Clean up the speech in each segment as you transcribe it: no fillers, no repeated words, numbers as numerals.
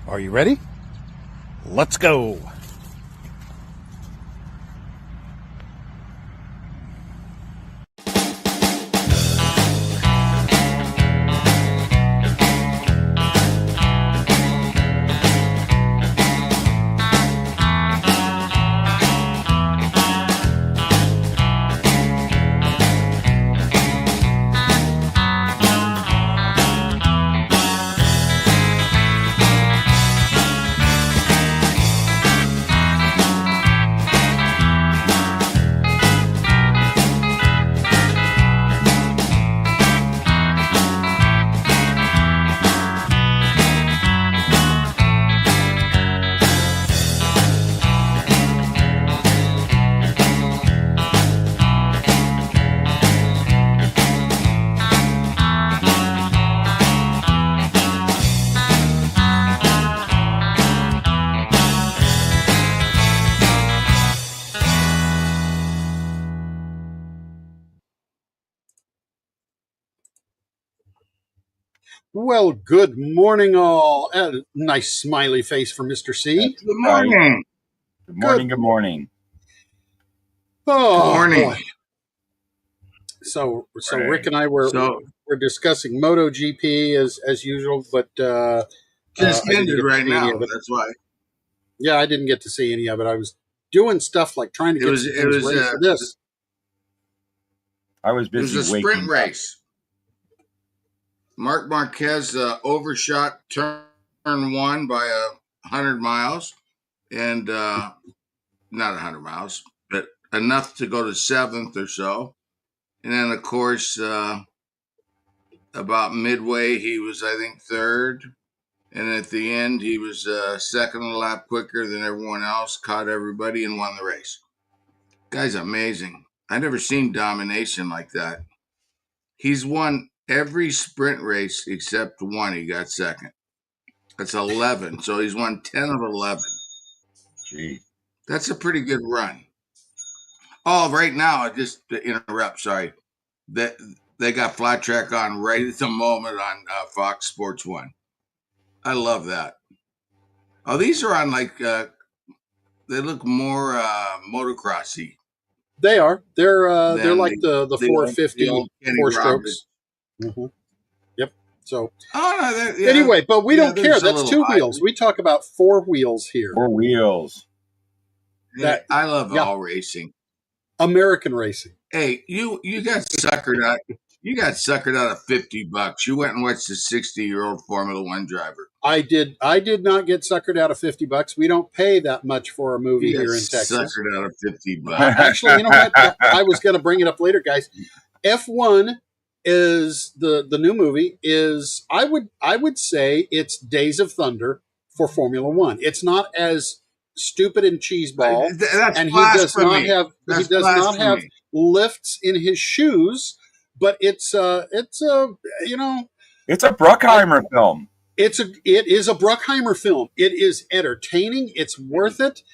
Are you ready? Let's go. Well, good morning, all. Nice smiley face for Mr. C. Good morning. Good morning. Good morning. Oh, Good morning. boy. So Rick and I were discussing MotoGP as usual, but just ended right now. That's why. Yeah, I didn't get to see any of it. I was doing stuff like trying to get ready for this. I was busy. It was a sprint race. Marc Marquez overshot turn one by 100 miles, and not 100 miles, but enough to go to seventh or so. And then, of course, about midway, he was, I think, third. And at the end, he was second a lap quicker than everyone else, caught everybody, and won the race. Guy's amazing. I've never seen domination like that. He's won every sprint race except one. He got second. That's 11. So he's won 10 of 11. Gee. That's a pretty good run. Oh, right now, just to interrupt, sorry. They got Flat Track on right at the moment on Fox Sports 1. I love that. Oh, these are on like, they look more motocrossy. They are. They're like the 450 four strokes. Mm-hmm. Yep. So anyway, but we don't care. That's two wheels. We talk about four wheels here. 4 wheels. I love all racing. American racing. Hey, you got suckered out. You got suckered out of $50. You went and watched a 60-year-old Formula One driver. I did not get suckered out of $50. We don't pay that much for a movie here in Texas. Suckered out of $50. Actually, you know what? I was going to bring it up later, guys. F1 is the new movie. Is I would say it's Days of Thunder for Formula One. It's not as stupid and cheeseball, and he does not have lifts in his shoes. But it's a Bruckheimer film. It is a Bruckheimer film. It is entertaining. It's worth it.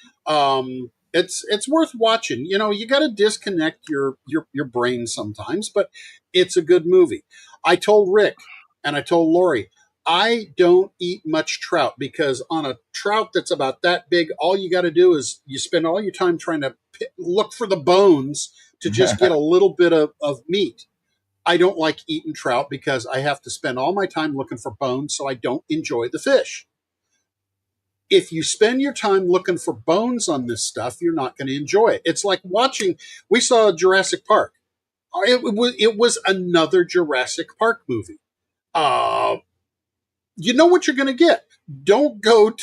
It's worth watching. You know, you got to disconnect your brain sometimes, but it's a good movie. I told Rick and I told Lori, I don't eat much trout because on a trout that's about that big, all you got to do is you spend all your time trying to look for the bones to just get a little bit of meat. I don't like eating trout because I have to spend all my time looking for bones, so I don't enjoy the fish. If you spend your time looking for bones on this stuff, you're not going to enjoy it. It's like watching, we saw Jurassic Park. It was another Jurassic Park movie. You know what you're going to get. Don't go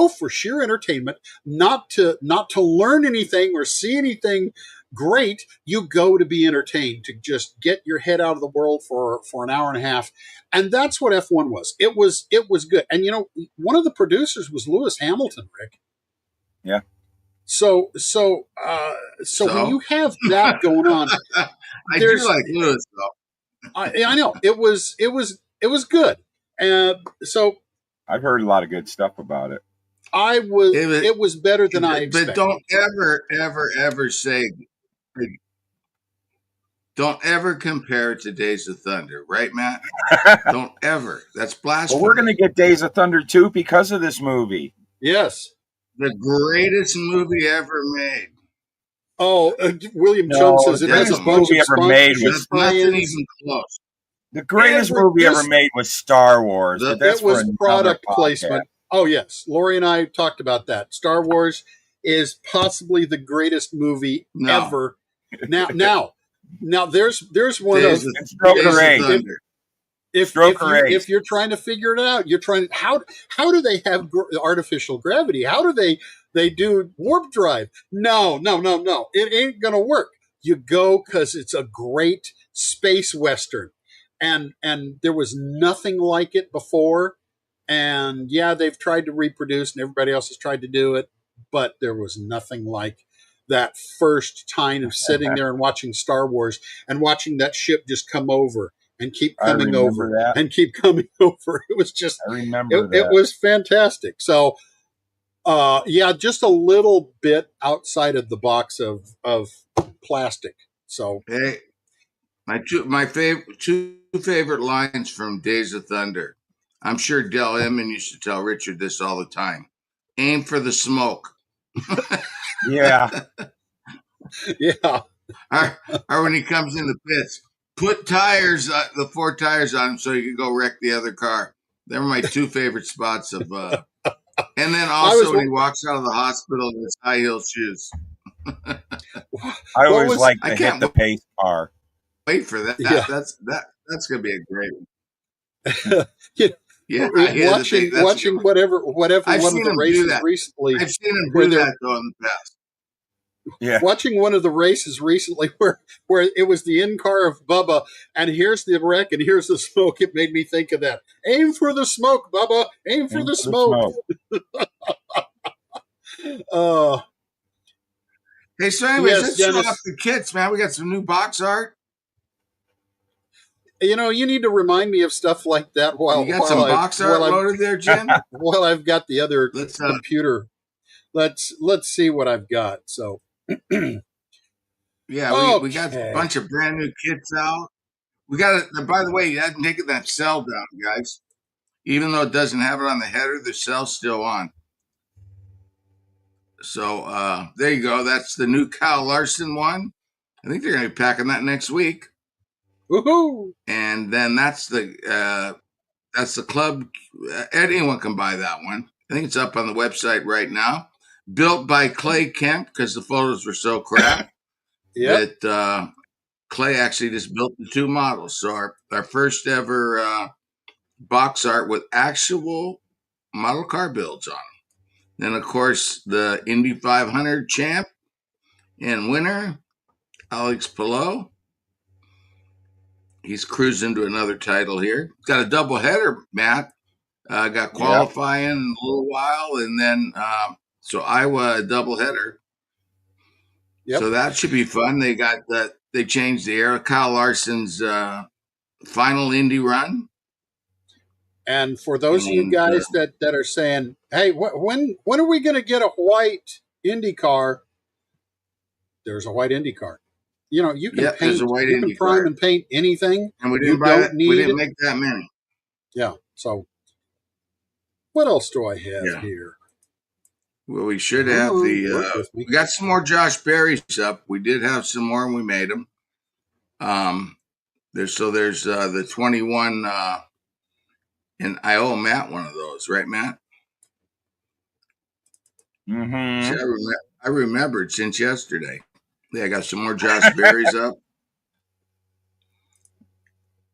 for sheer entertainment, not to learn anything or see anything great. You go to be entertained, to just get your head out of the world for an hour and a half. And that's what F1 was. It was good. And you know, one of the producers was Lewis Hamilton, Rick. Yeah. So when you have that going on, I do like Lewis though. I know it was good. And so I've heard a lot of good stuff about it. It was better than I expected. But don't ever say Don't ever compare it to Days of Thunder, right, Matt? Don't ever. That's Well, blasphemy. we're going to get Days of Thunder 2 because of this movie. Yes. The greatest movie ever made. Oh, William No, Chung says the it has a greatest bunch movie of ever made sponsorship was Nothing tie-ins. even close. the greatest movie ever made was Star Wars, but that's It for was another product podcast. placement. Oh yes, Lori and I talked about that. Star Wars is possibly the greatest movie No. ever. Now, there's one Days of of Stroker 8. Thunder. if you're trying to figure it out, you're trying how do they have artificial gravity? How do they do warp drive? No, it ain't gonna work. You go because it's a great space western, and there was nothing like it before. And yeah, they've tried to reproduce, and everybody else has tried to do it, but there was nothing like that first time of sitting there and watching Star Wars and watching that ship just come over and keep coming over that. and keep coming over. It was just, I remember that. it was fantastic. So, yeah, just a little bit outside of the box of plastic. So, Hey, my two favorite lines from Days of Thunder. I'm sure Del Emmon used to tell Richard this all the time. Aim for the smoke. Yeah. yeah. Or when he comes in the pits, put tires, the 4 tires on him so he can go wreck the other car. They were my 2 favorite spots of. And then also when he walks out of the hospital in his high heel shoes. I always like to hit the pace car. Wait for that. Yeah. That's gonna be a great one. Yeah, watching whatever I've one of the races recently. I've seen him do that though in the past. Yeah. Watching one of the races recently where it was the in car of Bubba, and here's the wreck and here's the smoke. It made me think of that. Aim for the smoke, Bubba. Aim for the smoke. Hey, so anyways, yes, let's Dennis, show off the kits, man. We got some new box art. You know, you need to remind me of stuff like that while you got some box art loaded there, Jim. While I've got the other computer, let's see what I've got. So, yeah, we got a bunch of brand new kits out. We got it. By the way, you haven't taken that cell down, guys. Even though it doesn't have it on the header, the cell's still on. So there you go. That's the new Kyle Larson one. I think they're going to be packing that next week. Woohoo! And then that's the club. Anyone can buy that one. I think it's up on the website right now. Built by Clay Kemp because the photos were so crap. That Clay actually just built the 2 models. So our first ever box art with actual model car builds on them. Then, of course, the Indy 500 champ and winner, Alex Palou. He's cruising to another title here. Got a double header, Matt. Got qualifying in a little while, and then so Iowa a double header. Yep. So that should be fun. They got that. They changed the era. Kyle Larson's final Indy run. And for those of you guys that are saying, "Hey, when are we going to get a white Indy car?" There's a white Indy car. You know, you can paint, you can prime and paint anything. And we didn't we didn't make that many. Yeah. So, what else do I have here? Well, we should have we got some more Josh Berries up. We did have some more, and we made them. There's the 21, and I owe Matt one of those, right, Matt? Mm-hmm. See, I remembered since yesterday. Yeah, I got some more Josh Berries up.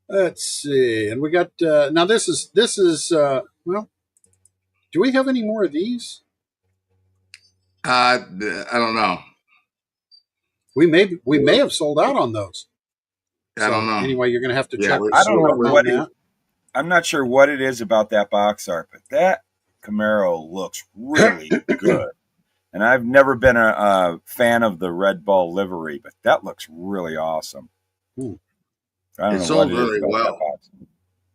Let's see, and we got now. This is well. Do we have any more of these? I don't know. We may have sold out on those. I don't know. Anyway, you're going to have to check. I don't know what I'm not sure what it is about that box art, but that Camaro looks really good. And I've never been a fan of the Red Bull livery, but that looks really awesome. It sold really well.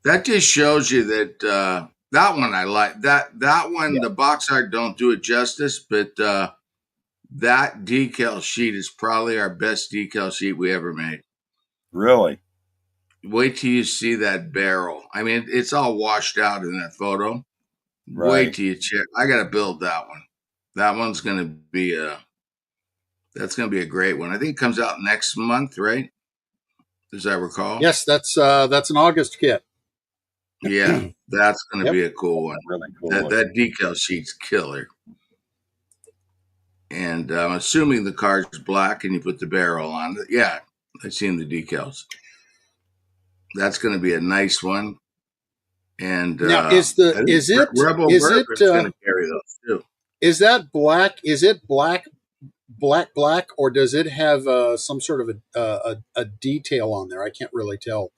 That just shows you that that one I like. That one, the box art don't do it justice, but that decal sheet is probably our best decal sheet we ever made. Really? Wait till you see that barrel. I mean, it's all washed out in that photo. Wait Right. till you check. I got to build that one. That one's going to be that's going to be a great one. I think it comes out next month, right? As I recall. Yes, that's an August kit. Yeah, that's going to Yep. be a cool one. Really cool That looking. decal sheet's killer. And I'm assuming the car's black and you put the barrel on it. Yeah, I've seen the decals. That's going to be a nice one. And Now, I think Rebel is it Bourbon's going to carry those too. is that black? Is it black, or does it have some sort of a detail on there? I can't really tell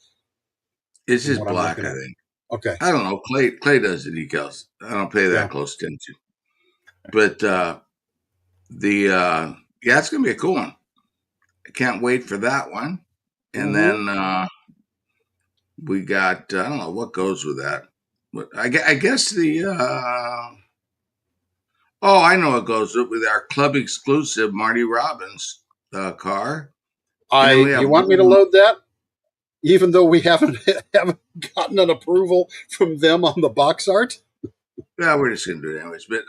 It's from just what I'm black, looking I at. think. Okay, I don't know. Clay does the decals. I don't pay yeah. that close attention. But yeah, it's going to be a cool one. I can't wait for that one. And Hmm. then we got I don't know what goes with that. But I guess the oh, I know what goes with our club exclusive Marty Robbins car. And then we You have want me to one. load that? Even though we haven't haven't gotten an approval from them on the box art. Yeah, we're just gonna do it anyways. But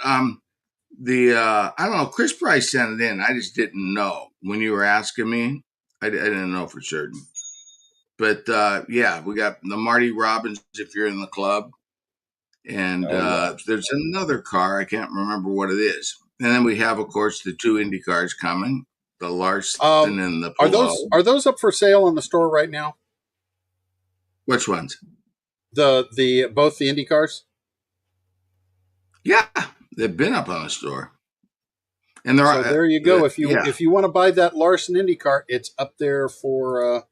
the I don't know. Chris Price sent it in. I just didn't know when you were asking me. I didn't know for certain. But yeah, we got the Marty Robbins if you're in the club, and Oh yeah. there's another car. I can't remember what it is. And then we have, of course, the two Indy cars coming, the Larson Um, and the Pillow. are those up for sale on the store right now? Which ones? The both the Indy cars. Yeah, they've been up on the store, and they're So there you go. yeah, If you want to buy that Larson Indy car, it's up there for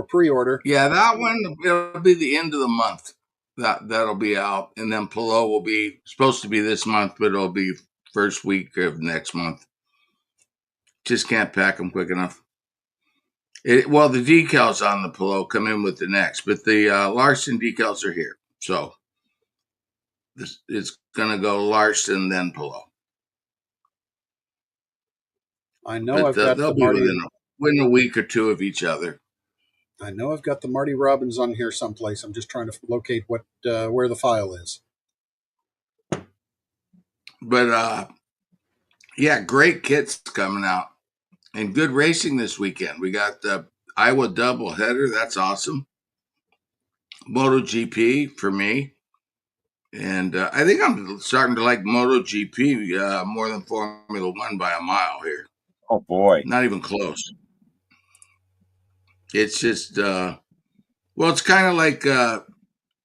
pre-order. yeah. That one it'll be the end of the month. That'll be out, and then Pillow will be supposed to be this month, but it'll be first week of next month. Just can't pack them quick enough. Well, the decals on the Pillow come in with the next, but the Larson decals are here, so it's gonna go Larson then Pillow. I know But I've got they'll the be Marty. within a week or two of each other. I know I've got the Marty Robbins on here someplace. I'm just trying to locate what where the file is. But yeah, great kits coming out and good racing this weekend. We got the Iowa doubleheader. That's awesome. MotoGP for me. And I think I'm starting to like MotoGP more than Formula One by a mile here. Oh boy. Not even close. It's just, well, it's kind of like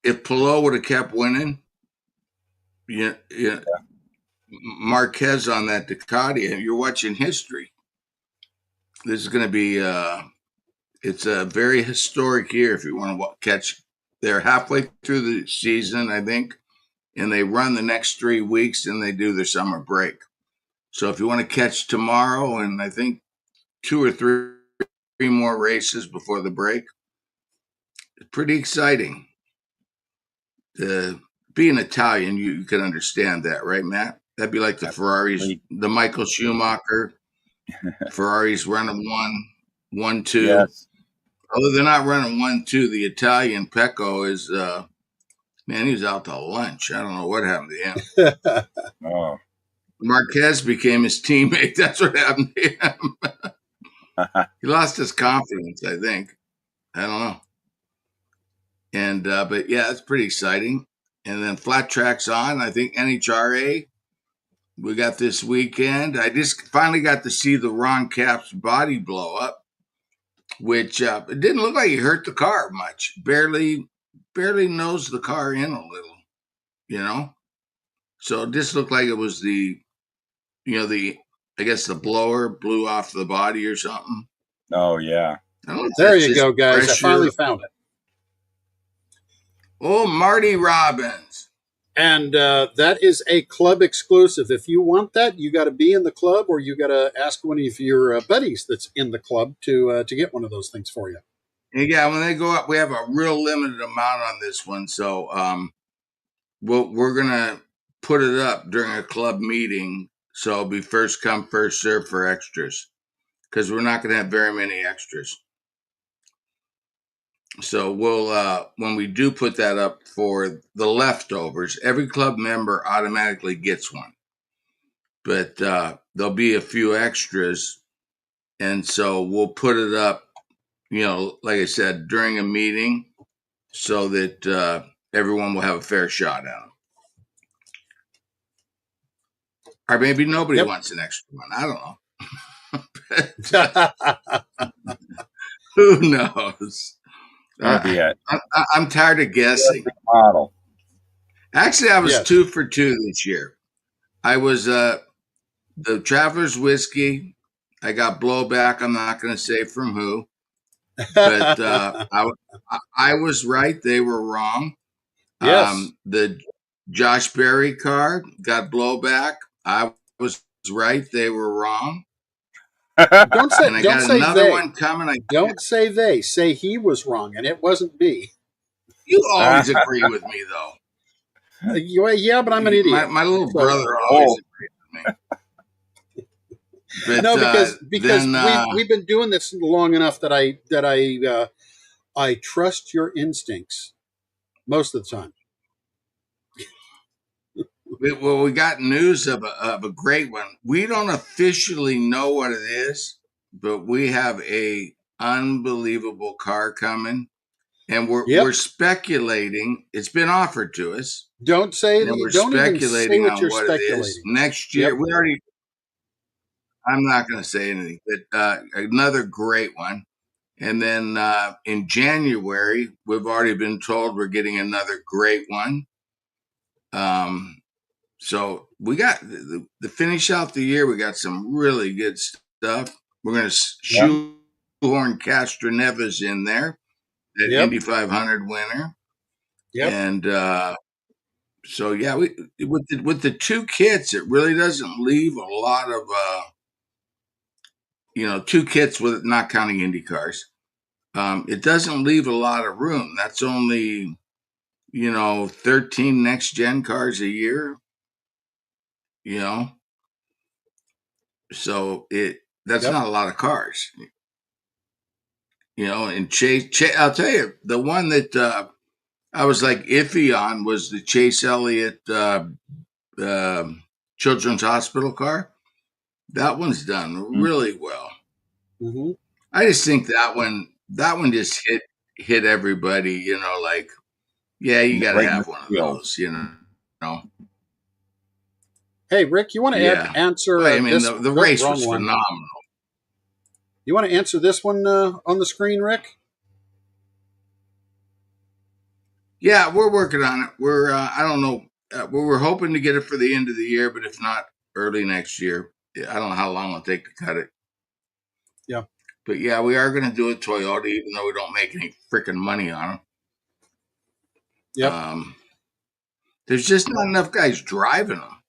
if Pillow would have kept winning, yeah, Marquez on that Ducati, and you're watching history. This is going to be, it's a very historic year if you want to catch. They're halfway through the season, I think, and they run the next 3 weeks and they do their summer break. So if you want to catch tomorrow and I think two or three more races before the break, it's pretty exciting. Being Italian, you can understand that, right, Matt? That'd be like the Ferraris, Absolutely. the Michael Schumacher. Ferraris running 1-2. Yes. Although they're not running 1-2, the Italian Pecco is, man, he's out to lunch. I don't know what happened to him. Oh. Marquez became his teammate. That's what happened to him. He lost his confidence, I think. I don't know. And but yeah, it's pretty exciting. And then flat tracks on. I think NHRA we got this weekend. I just finally got to see the Ron Capps body blow up, which it didn't look like he hurt the car much. Barely nosed the car in a little, you know. So it just looked like it was the I guess the blower blew off the body or something. Oh yeah. I don't know if There that's you just go, guys. I pressure. finally found it. Oh, Marty Robbins. And that is a club exclusive. If you want that, you got to be in the club, or you got to ask one of your buddies that's in the club to get one of those things for you. And yeah, when they go up, we have a real limited amount on this one. So we're going to put it up during a club meeting. So it'll be first come, first serve for extras because we're not going to have very many extras. So we'll when we do put that up for the leftovers, every club member automatically gets one. But there'll be a few extras, and so we'll put it up, like I said, during a meeting so that everyone will have a fair shot at them. Or maybe nobody Yep. wants an extra one. I don't know. Who knows? Gonna be a I'm tired of guessing. model. Actually, I was Yes. 2 for 2 this year. I was the Traveler's Whiskey. I got blowback. I'm not going to say from who, but I was right. They were wrong. Yes. The Josh Berry card got blowback. I was right. They were wrong. Don't say And I don't got say another they. one coming. Don't say they. Say he was wrong and it wasn't me. You always agree with me, though. Yeah, but I'm an idiot. My little So- brother always agrees with me. But, no, because then, we've been doing this long enough that I trust your instincts most of the time. we got news of a great one. We don't officially know what it is, but we have a unbelievable car coming, and Yep. we're speculating. It's been offered to us, Don't say and we're don't even say speculating what on you're what it is. speculating. Next year, Yep. I'm not going to say anything, but another great one. And then in January, we've already been told we're getting another great one. So we got the finish out the year. We got some really good stuff. We're going to shoehorn Castro Neves in there, that Yep. Indy 500 winner. Yep. And so yeah, with the 2 kits, it really doesn't leave a lot of 2 kits with not counting Indy cars. It doesn't leave a lot of room. That's only 13 next gen cars a year. So that's Yep. not a lot of cars. And Chase, I'll tell you, the one that I was like iffy on was the Chase Elliott Children's Hospital car. That one's done really well. Mm-hmm. I just think that one just hit everybody. Like, yeah, you got to Right in have the one of field. those. Hey, Rick, you want to Yeah. answer Well, I mean, this? the race wrong was one. phenomenal. You want to answer this one on the screen, Rick? Yeah, we're working on it. We're I don't know. We're hoping to get it for the end of the year, but if not, early next year. I don't know how long it'll take to cut it. Yeah. But yeah, we are going to do a Toyota, even though we don't make any freaking money on them. Yep. There's just not enough guys driving them.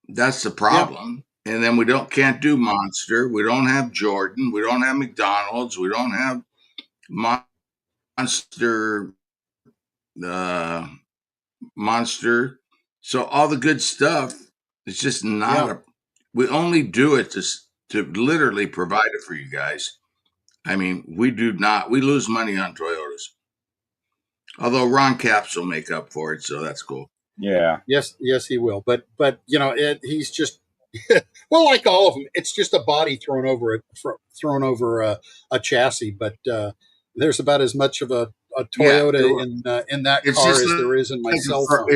That's the problem. And then we can't do Monster. We don't have Jordan. We don't have McDonald's. We don't have Monster. Monster. So all the good stuff, it's just not we only do it to literally provide it for you guys. I mean, we lose money on Toyotas. Although Ron Capps will make up for it, so that's cool. Yeah. Yes, he will. But he's just well, like all of them, it's just a body thrown over a chassis. But there's about as much of a Toyota in that car as there is in my cell phone.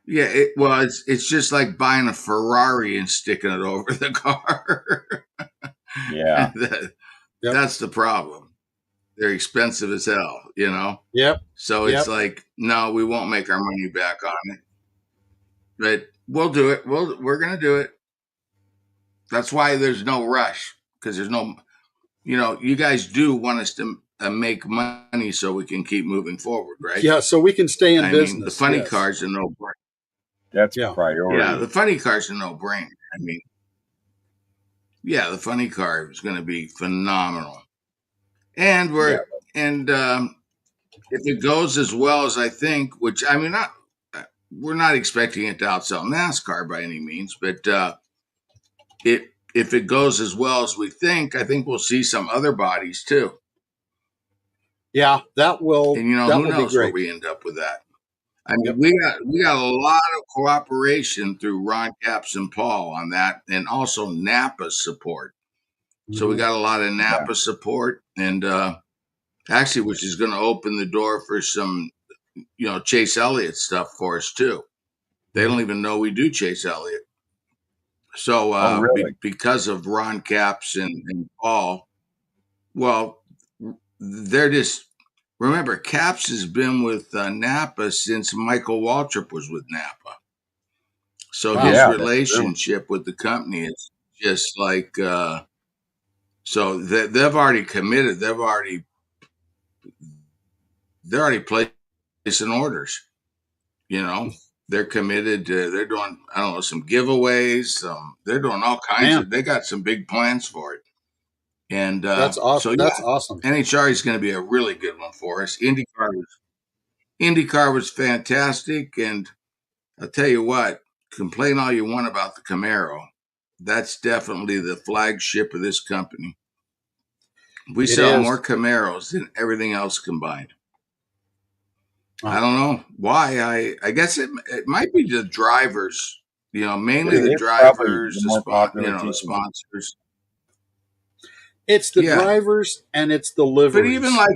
It's just like buying a Ferrari and sticking it over the car. Yeah. That's the problem. They're expensive as hell, Yep. So it's like, no, we won't make our money back on it. But we'll do it. We're going to do it. That's why there's no rush, because there's no, you guys do want us to make money so we can keep moving forward, right? Yeah, so we can stay in business. Mean, the funny cars are no brainer. That's priority. Yeah, the funny cars are no brainer. I mean, yeah, the funny car is going to be phenomenal. And if it goes as well as I think, which I mean, we're not expecting it to outsell NASCAR by any means, but if it goes as well as we think, I think we'll see some other bodies too. Yeah, And who who be knows where great. we end up with that. I mean, Yep. we got a lot of cooperation through Ron Capps and Paul on that, and also Napa support. So we Mhm. got a lot of Yeah. Napa support, and actually, which is going to open the door for some, Chase Elliott stuff for us too. They don't even know we do Chase Elliott. So Oh, really? because of Ron Capps and Paul, well, they're just remember Capps has been with Napa since Michael Waltrip was with Napa. So Wow. his Yeah, that's true. relationship with the company is just like so they've already committed. They're already placing orders. You know, they're committed. They're doing I don't know some giveaways. They're doing all kinds Man, of. They got some big plans for it. And that's awesome. so That's yeah, awesome. NHR is going to be a really good one for us. IndyCar was fantastic, and I'll tell you what, complain all you want about the Camaro. That's definitely the flagship of this company. We It sell more is. Camaros than everything else combined. I Wow. don't know why. I guess it might be the drivers. Mainly the It's probably the drivers, more popular the team. sponsors. It's the Yeah, drivers and it's the but even liveries. like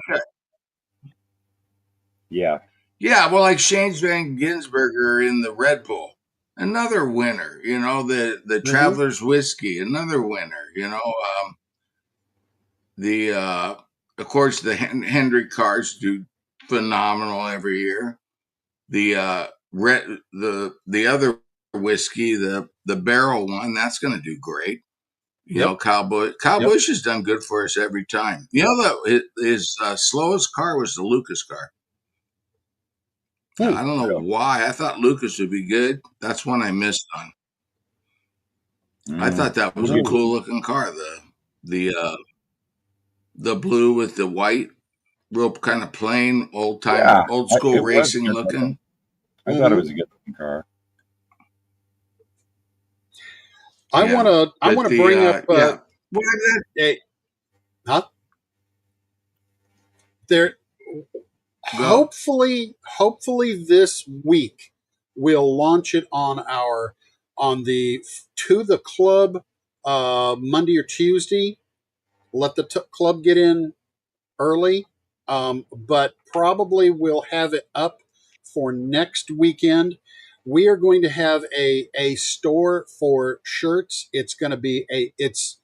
Yeah. yeah, well, like Shane Van Ginsberger in the Red Bull, another winner. The Hmm. Travelers Whiskey, another winner. The of course the Hendrick cars do phenomenal every year. The the other whiskey, the barrel one, that's going to do great. Yep. Kyle Yep. Busch has done good for us every time. His slowest car was the Lucas car. Hmm. I don't know Really. why. I thought Lucas would be good. That's one I missed on. I Mm. thought that was a Mm. cool looking car. The blue with the white, real kind of plain, Yeah, old school it was racing good looking. looking. I thought it Hmm. was a good looking car. Yeah, I but wanna bring up yeah. Well, a huh? There go. hopefully this week we'll launch it on our on the to the club Monday or Tuesday. Let the club get in early, but probably we'll have it up for next weekend. We are going to have a store for shirts. It's going to be it's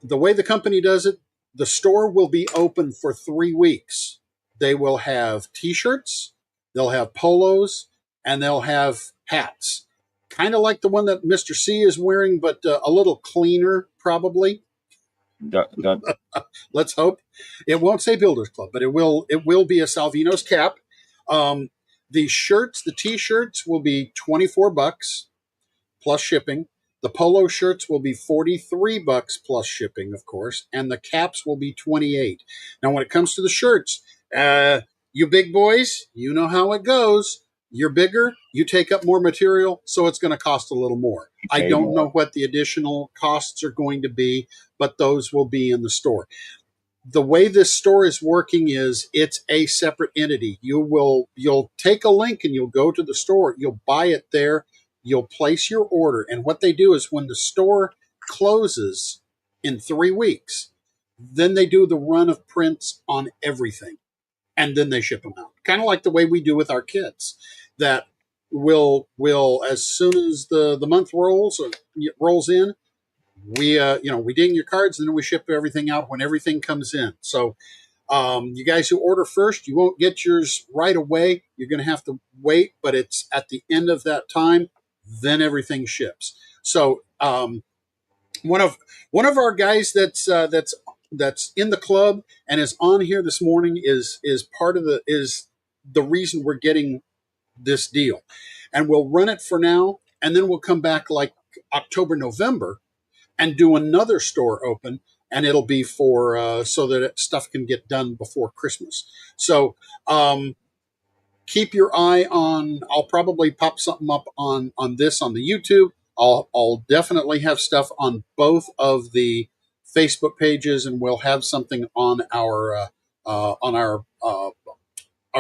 the way the company does it. The store will be open for 3 weeks. They will have T-shirts, they'll have polos, and they'll have hats. Kind of like the one that Mr. C is wearing, but a little cleaner, probably. That Let's hope it won't say Builders Club, but it will be a Salvinos cap. The shirts, the T-shirts will be $24 plus shipping. The polo shirts will be $43 plus shipping, of course, and the caps will be 28. Now, when it comes to the shirts, you big boys, you know how it goes. You're bigger, you take up more material, so it's going to cost a little more. you I pay don't know more. what the additional costs are going to be, but those will be in the store. The way this store is working is it's a separate entity. You'll take a link and you'll go to the store, you'll buy it there, you'll place your order, and what they do is when the store closes in 3 weeks, then they do the run of prints on everything and then they ship them out, kind of like the way we do with our kits. That will as soon as the month rolls in, we ding your cards and then we ship everything out when everything comes in. So you guys who order first, you won't get yours right away. You're going to have to wait, but it's at the end of that time, then everything ships. So one of one of our guys that's in the club and is on here this morning is part of the reason we're getting this deal, and we'll run it for now, and then we'll come back like October, November, and do another store open, and it'll be for so that stuff can get done before Christmas. So keep your eye on. I'll probably pop something up on this on the YouTube. I'll definitely have stuff on both of the Facebook pages, and we'll have something on our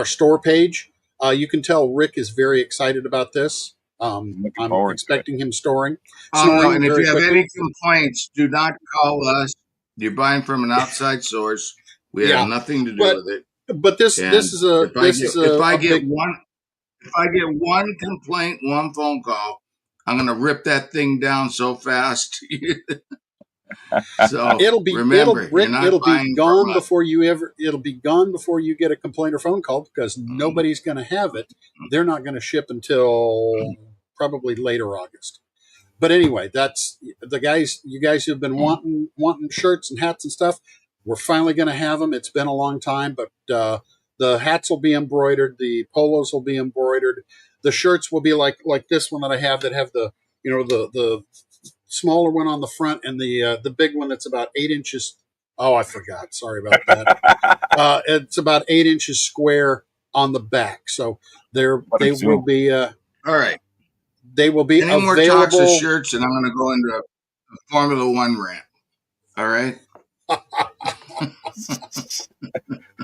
store page. You can tell Rick is very excited about this. I'm looking I'm forward to it. expecting him No, snoring and if very you have quickly. any complaints, do not call us. You're buying from an outside source. We have Yeah, nothing to do but with it. this And is a if I a get big. one complaint, one phone call, I'm gonna rip that thing down so fast. So remember, you're Rick, not it'll be buying from gone us. before you ever. It'll be gone before you get a complaint or phone call, because Mm. nobody's going to have it. They're not going to ship until probably later August. But anyway, that's the guys. You guys who've been wanting shirts and hats and stuff. We're finally going to have them. It's been a long time, but the hats will be embroidered. The polos will be embroidered. The shirts will be like this one that I have, that have the the smaller one on the front, and the big one that's about 8 inches. Oh, I forgot. Sorry about that. It's about 8 inches square on the back. So What a they will zoom. be All right. they will be Any more talks of available. shirts, and I'm gonna go into a Formula One rant. All right.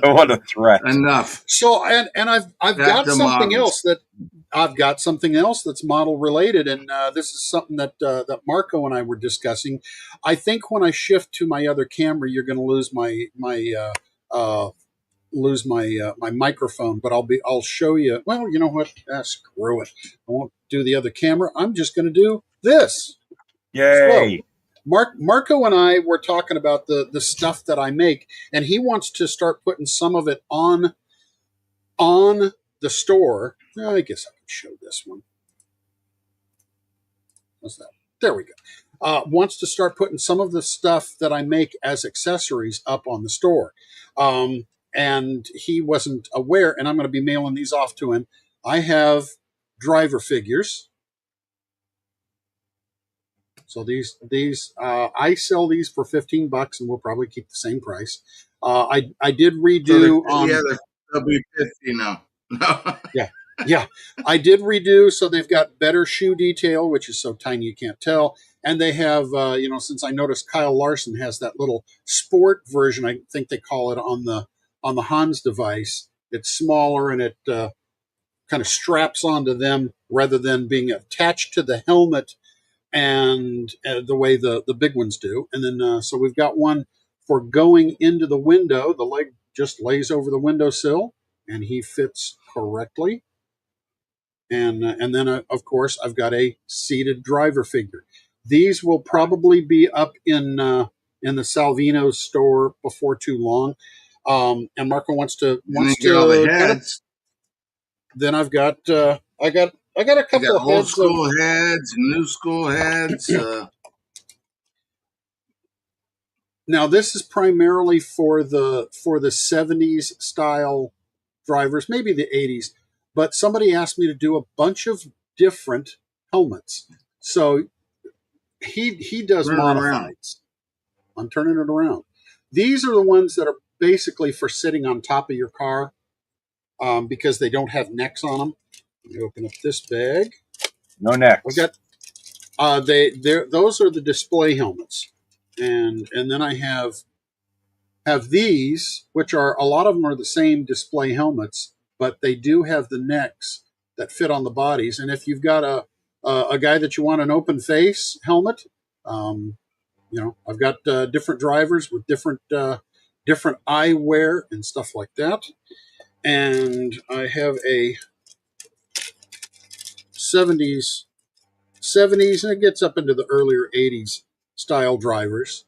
What a threat. Enough. So and I've Back got to something models. else that's model related, and this is something that Marco and I were discussing. I think when I shift to my other camera, you're going to lose my microphone, but I'll show you. Well, you know what? Screw it. I won't do the other camera. I'm just going to do this. So, Yay. Marco and I were talking about the stuff that I make, and he wants to start putting some of it on the store. I guess I can show this one. What's that? There we go. Wants to start putting some of the stuff that I make as accessories up on the store. And he wasn't aware, and I'm going to be mailing these off to him. I have driver figures. So these I sell these for $15, and we'll probably keep the same price. I did redo on. They'll be 50 now. Yeah. Yeah. I did redo, so they've got better shoe detail, which is so tiny you can't tell. And they have, since I noticed Kyle Larson has that little sport version, I think they call it on the Hans device. It's smaller, and it kind of straps onto them rather than being attached to the helmet, and the way the big ones do. And then so we've got one for going into the window. The leg just lays over the windowsill, and he fits correctly. And then of course I've got a seated driver figure. These will probably be up in the Salvinos store before too long. And Marco wants to And then get all the kind of. heads. Then I got a You got couple of old heads of. school heads, new school heads. Now this is primarily for the '70s style drivers, maybe the '80s. But somebody asked me to do a bunch of different helmets. So he does Turn it around. modifieds. I'm turning it around. These are the ones that are basically for sitting on top of your car, because they don't have necks on them. Let me open up this bag. No We necks. got those are the display helmets, and then I have these, which are, a lot of them are the same display helmets, but they do have the necks that fit on the bodies. And if you've got a guy that you want an open face helmet, I've got different drivers with different eyewear and stuff like that. And I have a 70s, and it gets up into the earlier 80s style drivers.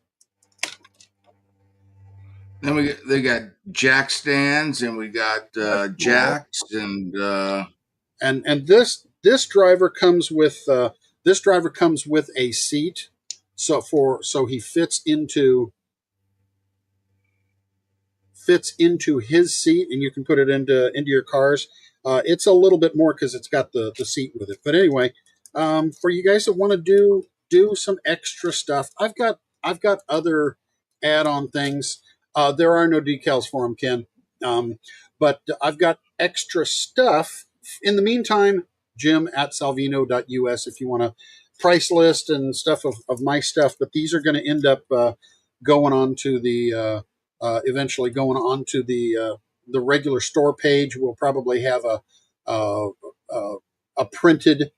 Then they got jack stands, and we got jacks, and And this driver comes with a seat, so he fits into his seat, and you can put it into your cars. It's a little bit more because it's got the seat with it. But anyway, for you guys that want to do some extra stuff, I've got other add-on things. There are no decals for them, Ken, but I've got extra stuff. In the meantime, Jim at salvino.us if you want to price list and stuff of my stuff, but these are going to end up going on to the eventually going on to the regular store page. We'll probably have a, a printed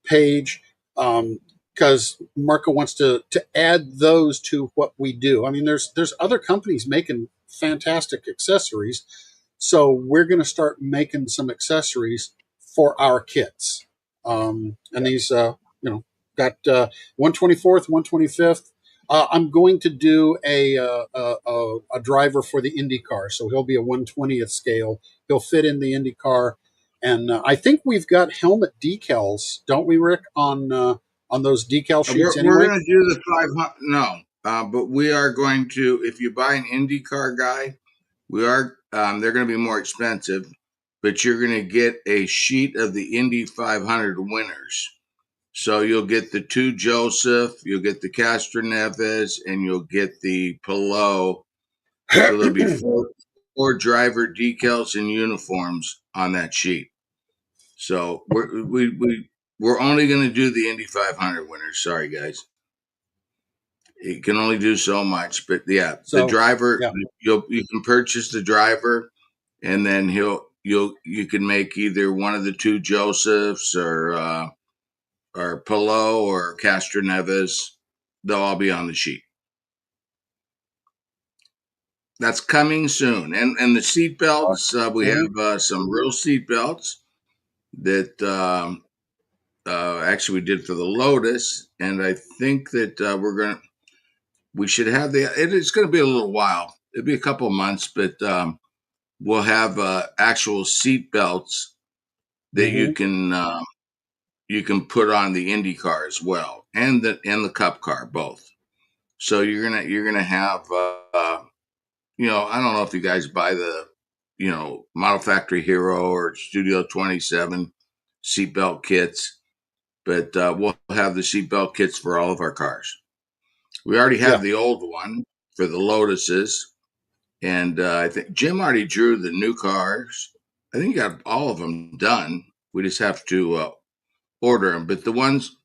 page, because Marco wants to add those to what we do. I mean, there's other companies making fantastic accessories, so we're going to start making some accessories for our kits. And these, got 124th, 125th. I'm going to do a driver for the Indy car, so he'll be a 120th scale. He'll fit in the Indy car, and I think we've got helmet decals, don't we, Rick, on those decal sheets We're anyway? going to do the 500. No, but we are going to. If you buy an IndyCar guy, we are. They're going to be more expensive, but you're going to get a sheet of the Indy 500 winners. So you'll get the two Joseph, you'll get the Castroneves, and you'll get the Pillow. So there'll be four driver decals and uniforms on that sheet. So we're only going to do the Indy 500 winners. Sorry, guys. You can only do so much, but yeah, the So, driver, yeah, you can purchase the driver, and then you can make either one of the two Josephs or Pillow or Castroneves. They'll all be on the sheet. That's coming soon, and the seat belts. We have some real seat belts that actually we did for the Lotus, and I think that we should have it's going to be a little while. It'll be a couple of months, but we'll have actual seat belts that you can put on the Indy car as well, and the Cup car both. So you're gonna have I don't know if you guys buy the Model Factory Hero or Studio 27 seatbelt kits, but we'll have the seatbelt kits for all of our cars. We already have yeah, the old one for the Lotuses, and I think Jim already drew the new cars. I think he got all of them done. We just have to order them, but the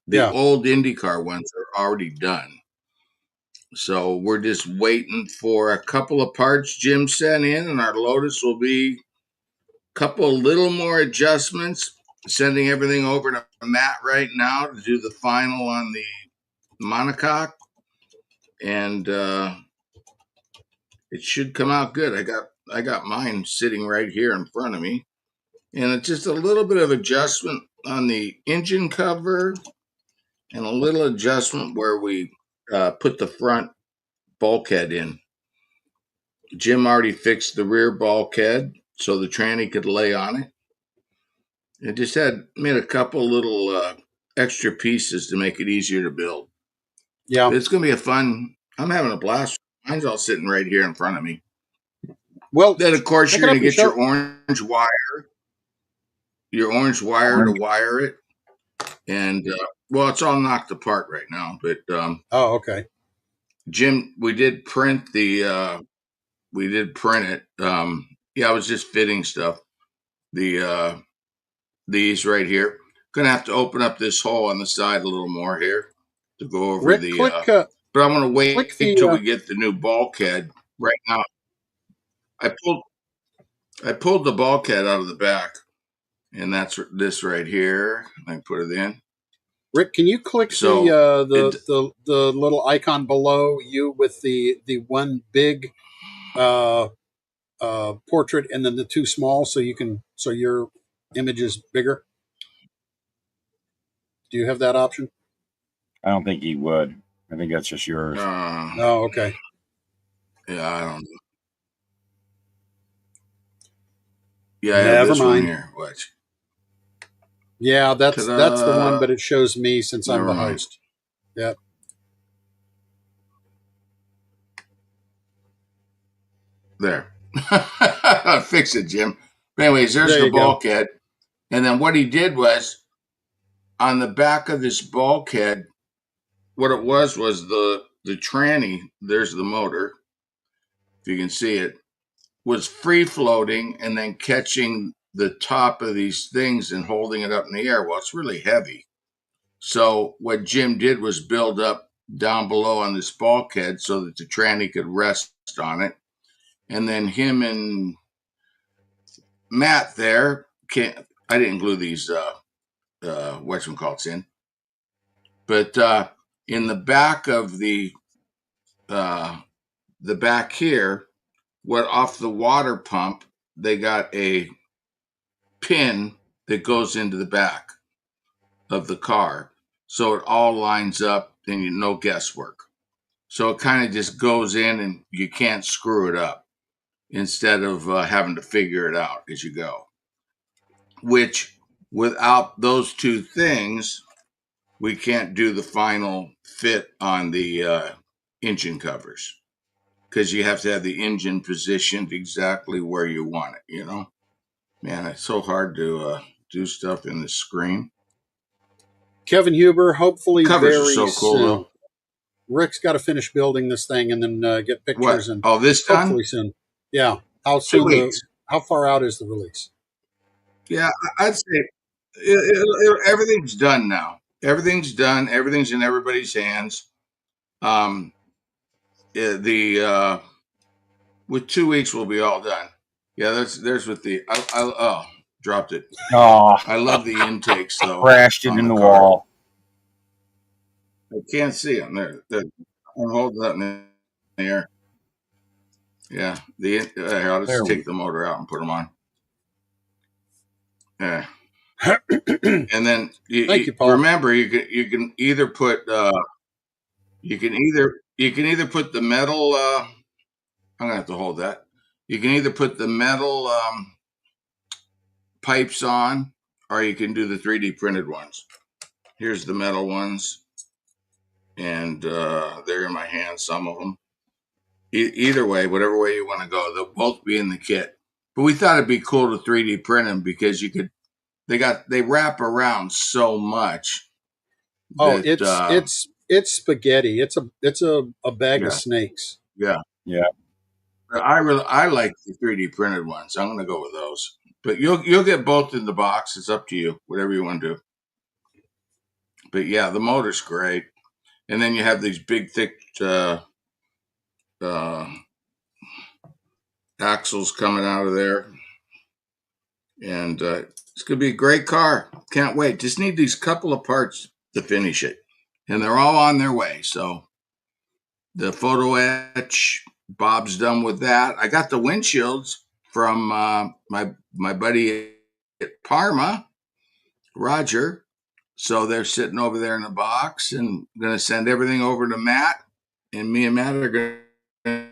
yeah, old IndyCar ones are already done. So we're just waiting for a couple of parts Jim sent in, and our Lotus will be a couple little more adjustments. Sending everything over to Matt right now to do the final on the monocoque, and it should come out good. I got mine sitting right here in front of me, and it's just a little bit of adjustment on the engine cover, and a little adjustment where we put the front bulkhead in. Jim already fixed the rear bulkhead so the tranny could lay on it. It just made a couple little extra pieces to make it easier to build. yeah. But it's going to be a fun. I'm having a blast. Mine's all sitting right here in front of me. Well, Then of course pick you're it going up to and get show. your orange wire to wire it, and well, it's all knocked apart right now. But Oh, okay. Jim, we did print it. Yeah, I was just fitting stuff. The these right here. Gonna have to open up this hole on the side a little more here to go over Rick, the. But I'm gonna click wait till the. we get the new bulkhead. Right now, I pulled I pulled the bulkhead out of the back, and that's this right here. I put it in. Rick, can you click So it the little icon below you with the one big uh, portrait and then the two small, so your image is bigger? Do you have that option? I don't think he would. I think that's just yours. Oh, okay. yeah, I don't. Yeah, I have Never this one mind. here. Watch. Yeah, that's the one, Ta-da! but it shows me since I'm Never the mind. host. Yeah. There. Fix it, Jim. But anyways, there's There the you go. bulkhead. And then what he did was on the back of this bulkhead, what it was the tranny. There's the motor, if you can see it, was free floating and then catching the top of these things and holding it up in the air. Well, it's really heavy. So what Jim did was build up down below on this bulkhead so that the tranny could rest on it. And then him and Matt there I didn't glue these whatchamacallits in, but in the back of the back here, what off the water pump, they got a pin that goes into the back of the car, so it all lines up and no guesswork. So it kind of just goes in and you can't screw it up instead of having to figure it out as you go. Which, without those two things, we can't do the final fit on the engine covers, because you have to have the engine positioned exactly where you want it, you know? Man, it's so hard to do stuff in the screen. Kevin Huber, hopefully Covers are very so cool, soon. though. Rick's got to finish building this thing and then get pictures. What? And Oh, this done? hopefully soon. Yeah. How 2 soon? weeks. How far out is the release? Yeah, I'd say everything's done now. Everything's done. Everything's in everybody's hands. With 2 weeks, we'll be all done. Yeah, there's with the dropped it. Oh, I love the intakes though. crashed it in the car. wall. I can't see them. I'm holding that in the air. Yeah, I'll just take the motor out and put them on. Yeah. And then Thank you, Paul. remember, you can either put you can either put the metal. I'm gonna have to hold that. You can either put the metal pipes on, or you can do the 3D printed ones. Here's the metal ones, and they're in my hand. Some of them. Either way, whatever way you want to go, they'll both be in the kit. But we thought it'd be cool to 3D print them because you could. They wrap around so much. Oh, that, it's spaghetti. It's a bag Yeah. of snakes. Yeah. I like the 3D printed ones. I'm going to go with those. But you'll get both in the box. It's up to you, whatever you want to do. But yeah, the motor's great. And then you have these big, thick axles coming out of there. And it's going to be a great car. Can't wait. Just need these couple of parts to finish it. And they're all on their way. So the photo etch, Bob's done with that. I got the windshields from my buddy at Parma, Roger. So they're sitting over there in the box, and I'm going to send everything over to Matt. And me and Matt are going to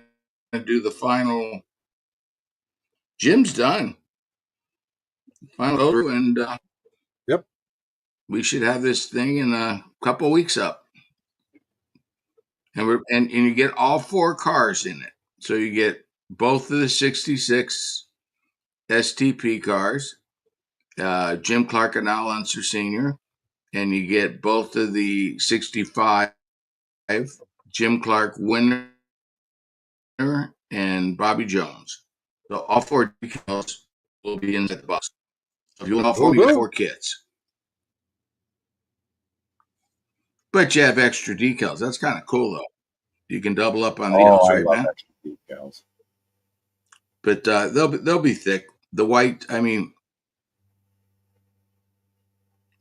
do the final. Jim's done. Final over, and Yep. we should have this thing in a couple weeks up. And you get all 4 cars in it. So you get both of the 66 STP cars, Jim Clark and Al Unser Sr., and you get both of the 65 Jim Clark Winner and Bobby Jones. So all 4 decals will be inside the box. So if you want all 4, you get 4 kits. But you have extra decals. That's kind of cool, though. You can double up on decals, right, man? Extra decals. But they'll be thick. The white, I mean,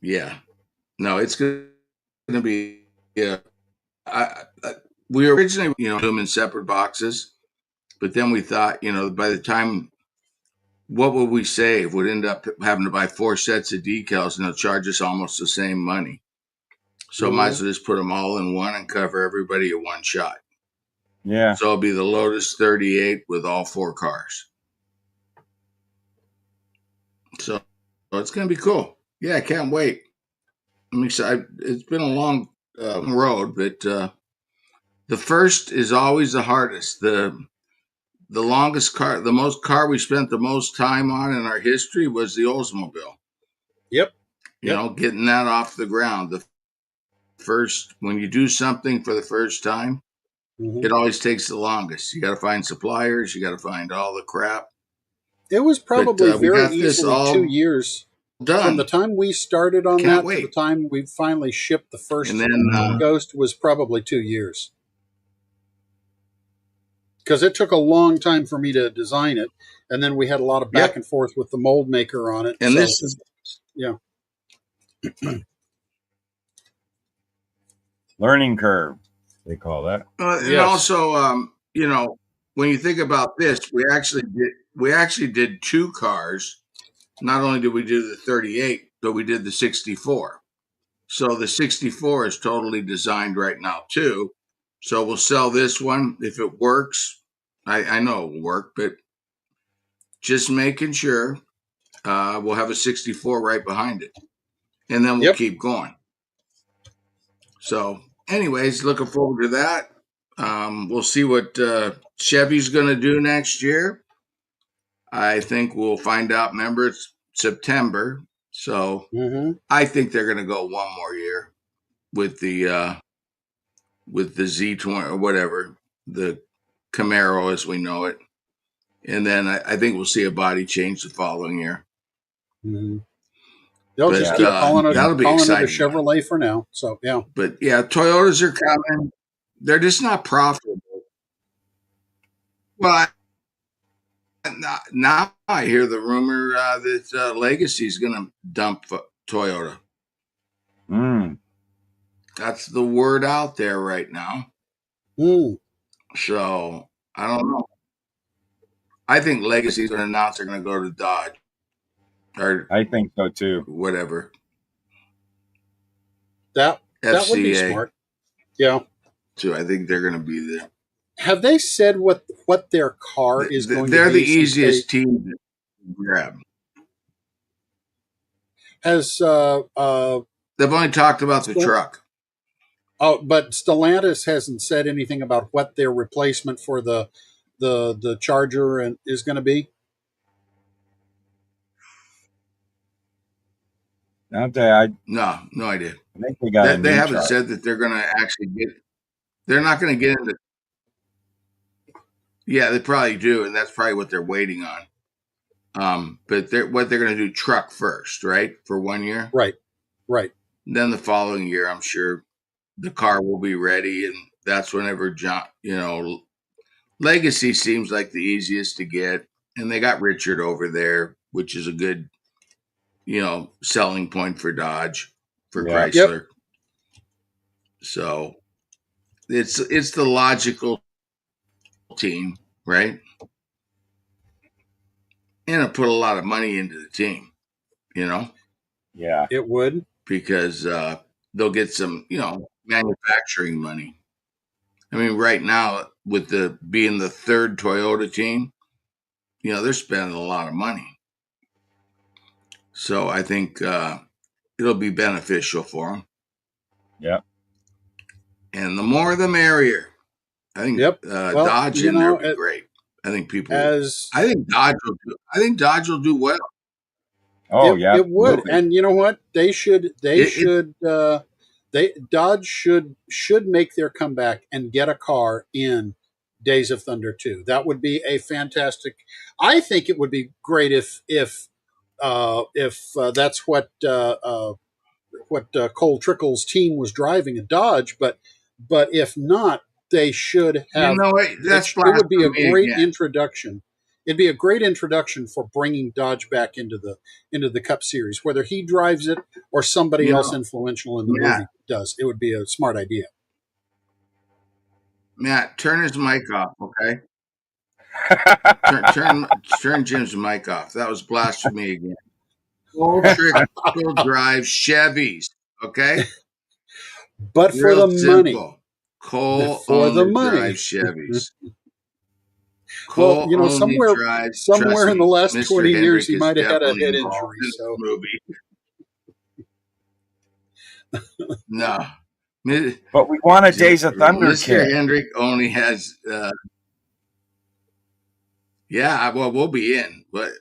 yeah. No, it's going to be. Yeah. We originally, do them in separate boxes, but then we thought, by the time, what would we save? We'd end up having to buy 4 sets of decals, and they'll charge us almost the same money. So might as well just put them all in one and cover everybody at one shot. Yeah. So it'll be the Lotus 38 with all 4 cars. So it's going to be cool. Yeah, I can't wait. I'm excited. It's been a long road, but the first is always the hardest. The longest car, the most car we spent the most time on in our history was the Oldsmobile. Yep. Getting that off the ground. The first, when you do something for the first time, it always takes the longest. You got to find suppliers. You got to find all the crap. It was probably very easily 2 years. from the done. time we started on Can't that to the wait. time we finally shipped the And first then, Ghost was probably 2 years. Because it took a long time for me to design it, and then we had a lot of back yep. and forth with the mold maker on it. And So this is, yeah, Learning curve, they call that. and yes, also, when you think about this, we actually did 2 cars. Not only did we do the 38, but we did the 64. So the 64 is totally designed right now too. So we'll sell this one if it works. I know it will work, but just making sure we'll have a 64 right behind it, and then we'll yep. keep going. So, anyways, looking forward to that. We'll see what Chevy's going to do next year. I think we'll find out. Remember, it's September, so Mm-hmm. I think they're going to go one more year with the Z20 or whatever, the Camaro as we know it, and then I think we'll see a body change the following year. Mm-hmm. They'll But just Yeah, keep that'll be calling it a exciting. Chevrolet for now. So yeah, But yeah, Toyotas are coming. They're just not profitable. Well, now I hear the rumor that Legacy is going to dump Toyota. Mm. That's the word out there right now. mm. So I don't know. I think Legacy is going to announce they're going to go to Dodge or I think so too. whatever, That would be FCA smart. Yeah. too. I think they're going to be there. Have they said what their car is going to They're the be? Since easiest team to grab. has They've only talked about the truck. oh, but Stellantis hasn't said anything about what their replacement for the Charger and is going to be. No idea. I think they got a They new haven't truck. said that they're going to actually get. They're not going to get into. Yeah, they probably do, and that's probably what they're waiting on. But what they're going to do truck first, right, for 1 year. Right. Right. Then the following year, I'm sure the car will be ready, and that's whenever Legacy seems like the easiest to get, and they got Richard over there, which is a good, selling point for Dodge, for Yeah. Yep. Chrysler. So it's the logical team, right? And it put a lot of money into the team, Yeah. It would. because they'll get some, manufacturing money. I mean, right now with being the third Toyota team, they're spending a lot of money. So I think it'll be beneficial for them. Yeah. And the more the merrier. I think Yep. Well, Dodge in there would be great. I think I think Dodge will do. I think Dodge will do well. Oh yeah. it would. Absolutely. And you know what? They should Dodge should make their comeback and get a car in Days of Thunder 2. That would be a fantastic. I think it would be great if that's what Cole Trickle's team was driving a Dodge, but if not, they should You have. know what? That's It would be a blasphemy great again. introduction. It'd be a great introduction for bringing Dodge back into the Cup Series, whether he drives it or somebody You else know, influential in the Matt, movie does. It would be a smart idea. Matt, turn his mic off, okay? Turn Jim's mic off. That was blasphemy again. Cole Trickle drives Chevys, okay? But for Real the money, simple. Cole for the only money. drives Chevys. Well, Cole only somewhere drives. in Trust the me, last Mr. 20 years, Hendrick he is might have had a definitely head involved injury. in So this movie. No. But we want a Days of Thunder Mr. kit. Hendrick only has. Yeah, well, we'll be in. But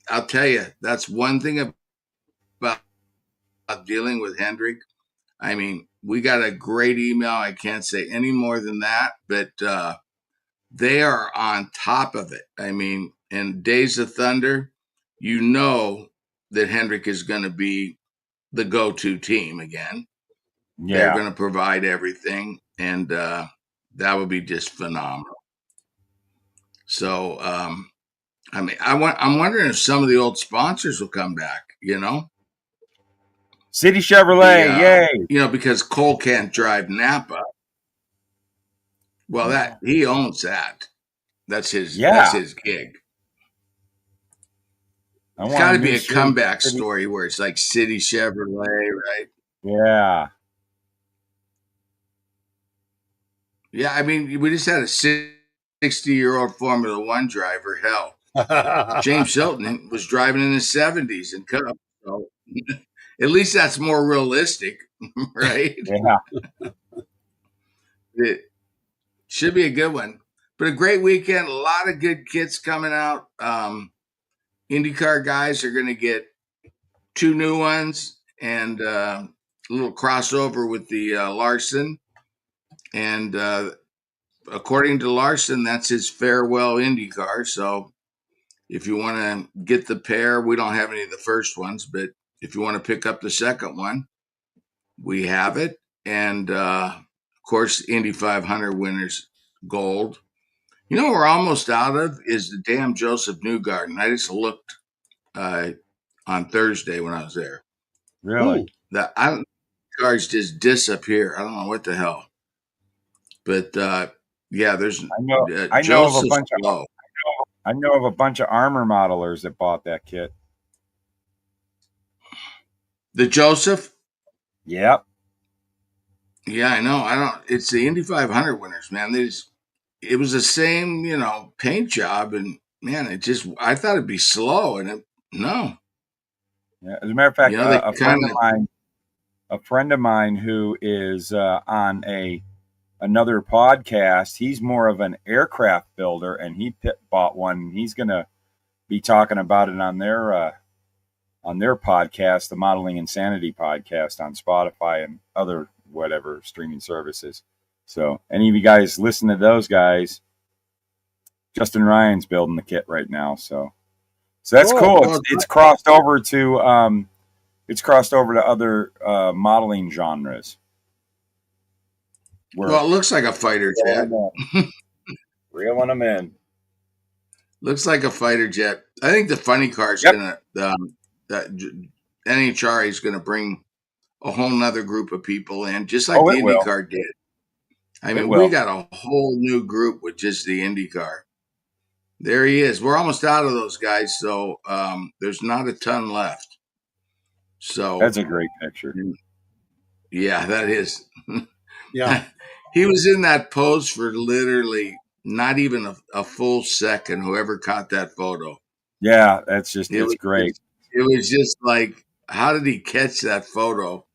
I'll tell you, that's one thing about dealing with Hendrick. I mean, we got a great email. I can't say any more than that, but they are on top of it. I mean, in Days of Thunder, that Hendrick is going to be the go-to team again. They're Yeah. going to provide everything, and that would be just phenomenal. So, I mean, I'm wondering if some of the old sponsors will come back. City Chevrolet, yay! Because Cole can't drive Napa. Well, that he owns that. That's his. Yeah. That's his gig. I It's want got a to be new a City. comeback story where it's like City Chevrolet, right? Yeah. Yeah, I mean, we just had a 60-year-old Formula One driver. Hell, James Hilton was driving in his 70s in Cup. So at least that's more realistic, right? Yeah. It should be a good one. But a great weekend. A lot of good kits coming out. IndyCar guys are going to get 2 new ones and a little crossover with the Larson. And according to Larson, that's his farewell IndyCar. So if you want to get the pair, we don't have any of the first ones, but if you want to pick up the second one, we have it. And of course, Indy 500 winners gold. We're almost out of is the damn Joseph Newgarden. I just looked on Thursday when I was there. Really? The cars just disappear. I don't know what the hell. But yeah, there's I know of a Joseph's bunch low. I know of a bunch of armor modelers that bought that kit. The Joseph? Yep. Yeah, I know. It's the Indy 500 winners, man. It was the same, paint job, and man, I thought it'd be slow, and no. Yeah. As a matter of fact, a friend of mine who is on another podcast, he's more of an aircraft builder, and he bought one. He's going to be talking about it on their podcast, the Modeling Insanity podcast on Spotify and other whatever streaming services. So any of you guys listen to those guys, Justin Ryan's building the kit right now. So that's cool. It's crossed over to other modeling genres. Well, it looks like a fighter jet. Reeling them in. Looks like a fighter jet. I think the funny car is gonna that NHRA is gonna bring a whole nother group of people in, just like the IndyCar did. I mean, we got a whole new group with just the IndyCar. There he is. We're almost out of those guys, so there's not a ton left. So that's a great picture. Yeah, that is. Yeah. He was in that pose for literally not even a full second, whoever caught that photo. Yeah, it's great. It was just like, how did he catch that photo?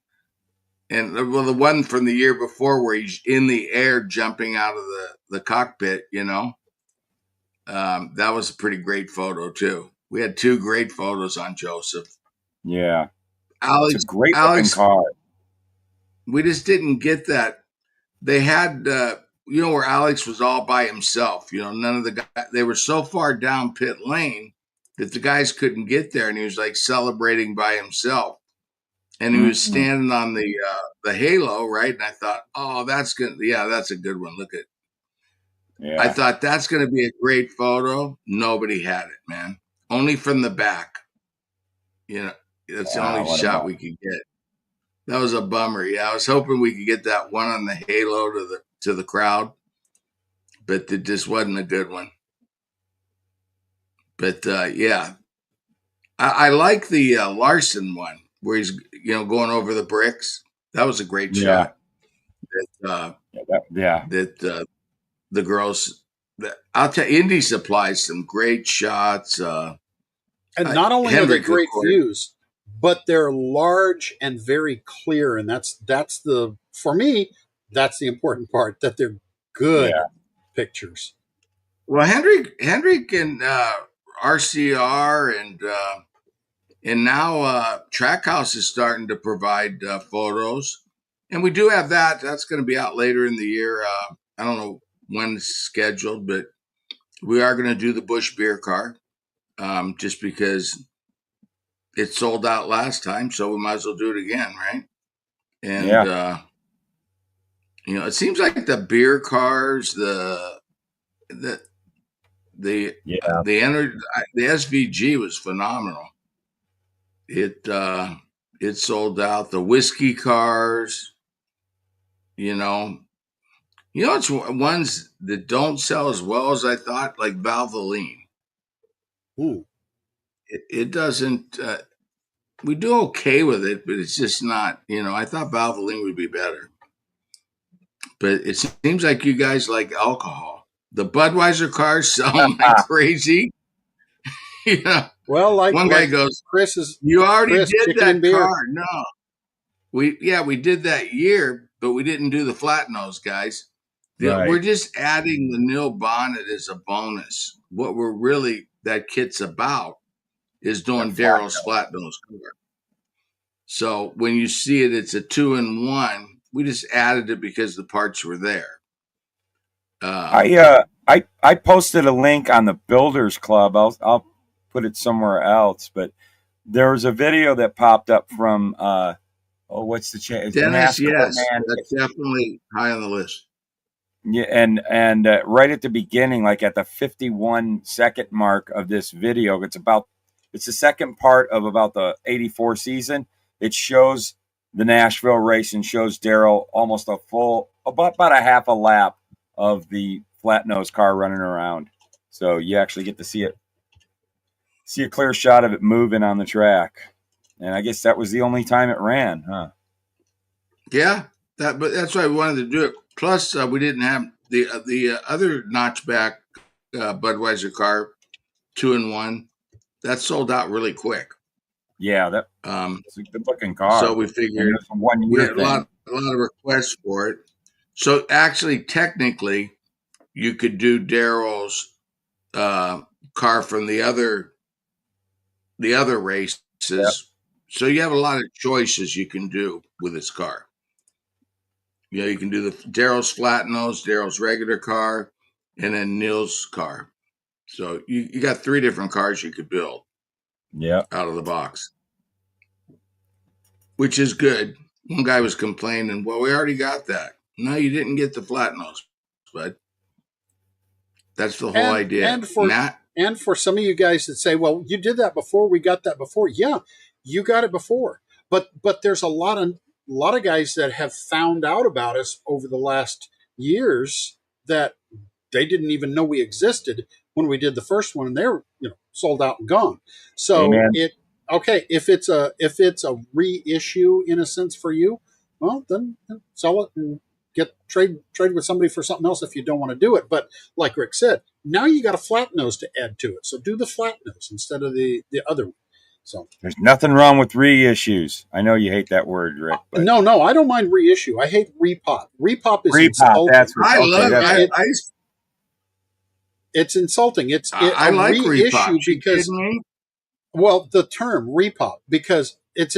And well, the one from the year before where he's in the air jumping out of the cockpit, that was a pretty great photo too. We had 2 great photos on Joseph. Yeah. Alex, it's a great looking car. We just didn't get that. They had, where Alex was all by himself. None of the guys, they were so far down pit lane that the guys couldn't get there. And he was like celebrating by himself. And he was standing on the halo, right? And I thought, oh, that's good. Yeah, that's a good one. Look at. Yeah. I thought that's going to be a great photo. Nobody had it, man. Only from the back. That's the only shot we could get. That was a bummer. Yeah, I was hoping we could get that one on the halo to the crowd, but it just wasn't a good one. But yeah, I like the Larson one where he's going over the bricks. That was a great shot. That the girls. I'll tell you, Indy supplies some great shots. And not only are they great views, but they're large and very clear. And for me, that's the important part, that they're good pictures. Well, Hendrick and RCR and now Trackhouse is starting to provide photos. And we do have that. That's going to be out later in the year. I don't know when it's scheduled, but we are going to do the Busch beer car just because it sold out last time, so we might as well do it again, right? And Yeah. it seems like the beer cars, the Yeah. the SVG was phenomenal. It sold out. The whiskey cars, you know, it's ones that don't sell as well as I thought, like Valvoline. Ooh. It doesn't. We do okay with it, but it's just not. I thought Valvoline would be better, but it seems like you guys like alcohol. The Budweiser cars selling like crazy. Well, One guy goes, Chris "You already did chicken and that beer. car." No, we did that year, but we didn't do the flat nose, guys. We're Right. just adding the nil bonnet as a bonus. What we're really that kit's about is That doing flat Daryl's nose. flat nose car. So when you see it, it's a 2-in-1. We just added it because the parts were there. I posted a link on the Builders Club. I'll put it somewhere else, but there was a video that popped up from what's the channel? Dennis, NASCAR yes, man. that's definitely high on the list. Yeah, and right at the beginning, like at the 51-second mark of this video, it's the second part of about the 84 season. It shows the Nashville race and shows Daryl almost about a half a lap of the flat nose car running around. So you actually get to see a clear shot of it moving on the track. And I guess that was the only time it ran, huh? Yeah, but that's why we wanted to do it. Plus, we didn't have the other notchback Budweiser car, 2-in-1. That sold out really quick. Yeah, it's a good looking car. So we figured we had a lot of requests for it. So actually, technically, you could do Daryl's car from the other races. Yep. So you have a lot of choices you can do with this car. You can do the Daryl's flat nose, Daryl's regular car, and then Neil's car. So you got 3 different cars you could build. Yeah, out of the box, which is good. One guy was complaining, well, we already got that. No, you didn't get the flat nose, but that's the whole idea. And for some of you guys that say, well, you did that before, we got that before. Yeah, you got it before. But there's a lot of guys that have found out about us over the last years that they didn't even know we existed when we did the first one, and they're sold out and gone. So Amen. if it's a reissue in a sense for you, well, then sell it and trade with somebody for something else if you don't want to do it. But like Rick said, now you got a flat nose to add to it, so do the flat nose instead of the other one. So there's nothing wrong with reissues. I know you hate that word, Rick. But no, I don't mind reissue. I hate repop. Repop is insulting. I love it. It's insulting. I like reissue because well, the term repop, because it's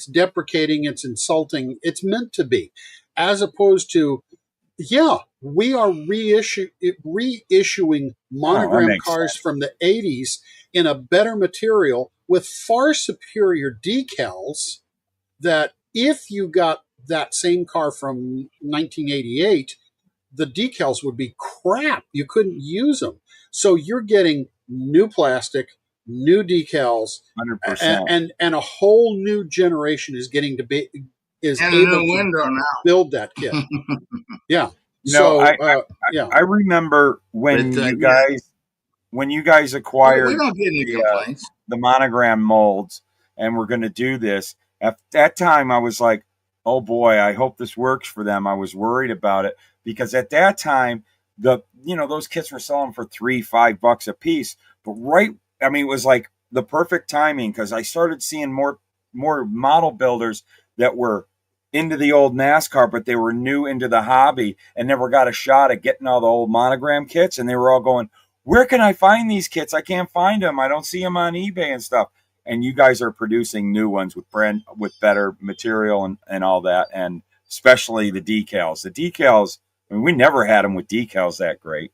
deprecating, it's insulting, it's meant to be, as opposed to we are reissuing monogram cars from the 80s in a better material with far superior decals, that if you got that same car from 1988, the decals would be crap. You couldn't use them. So you're getting new plastic, new decals, 100%. And a whole new generation is getting to be able to build that kit. Yeah. I remember when you guys acquired we don't get any complaints. The monogram molds and we're going to do this. At that time, I was like, oh boy, I hope this works for them. I was worried about it because at that time, those kits were selling for $3-5 a piece. But it was like the perfect timing because I started seeing more model builders that were into the old NASCAR, but they were new into the hobby and never got a shot at getting all the old monogram kits. And they were all going, where can I find these kits? I can't find them. I don't see them on eBay and stuff. And you guys are producing new ones with better material and all that. And especially the decals. The decals, we never had them with decals that great.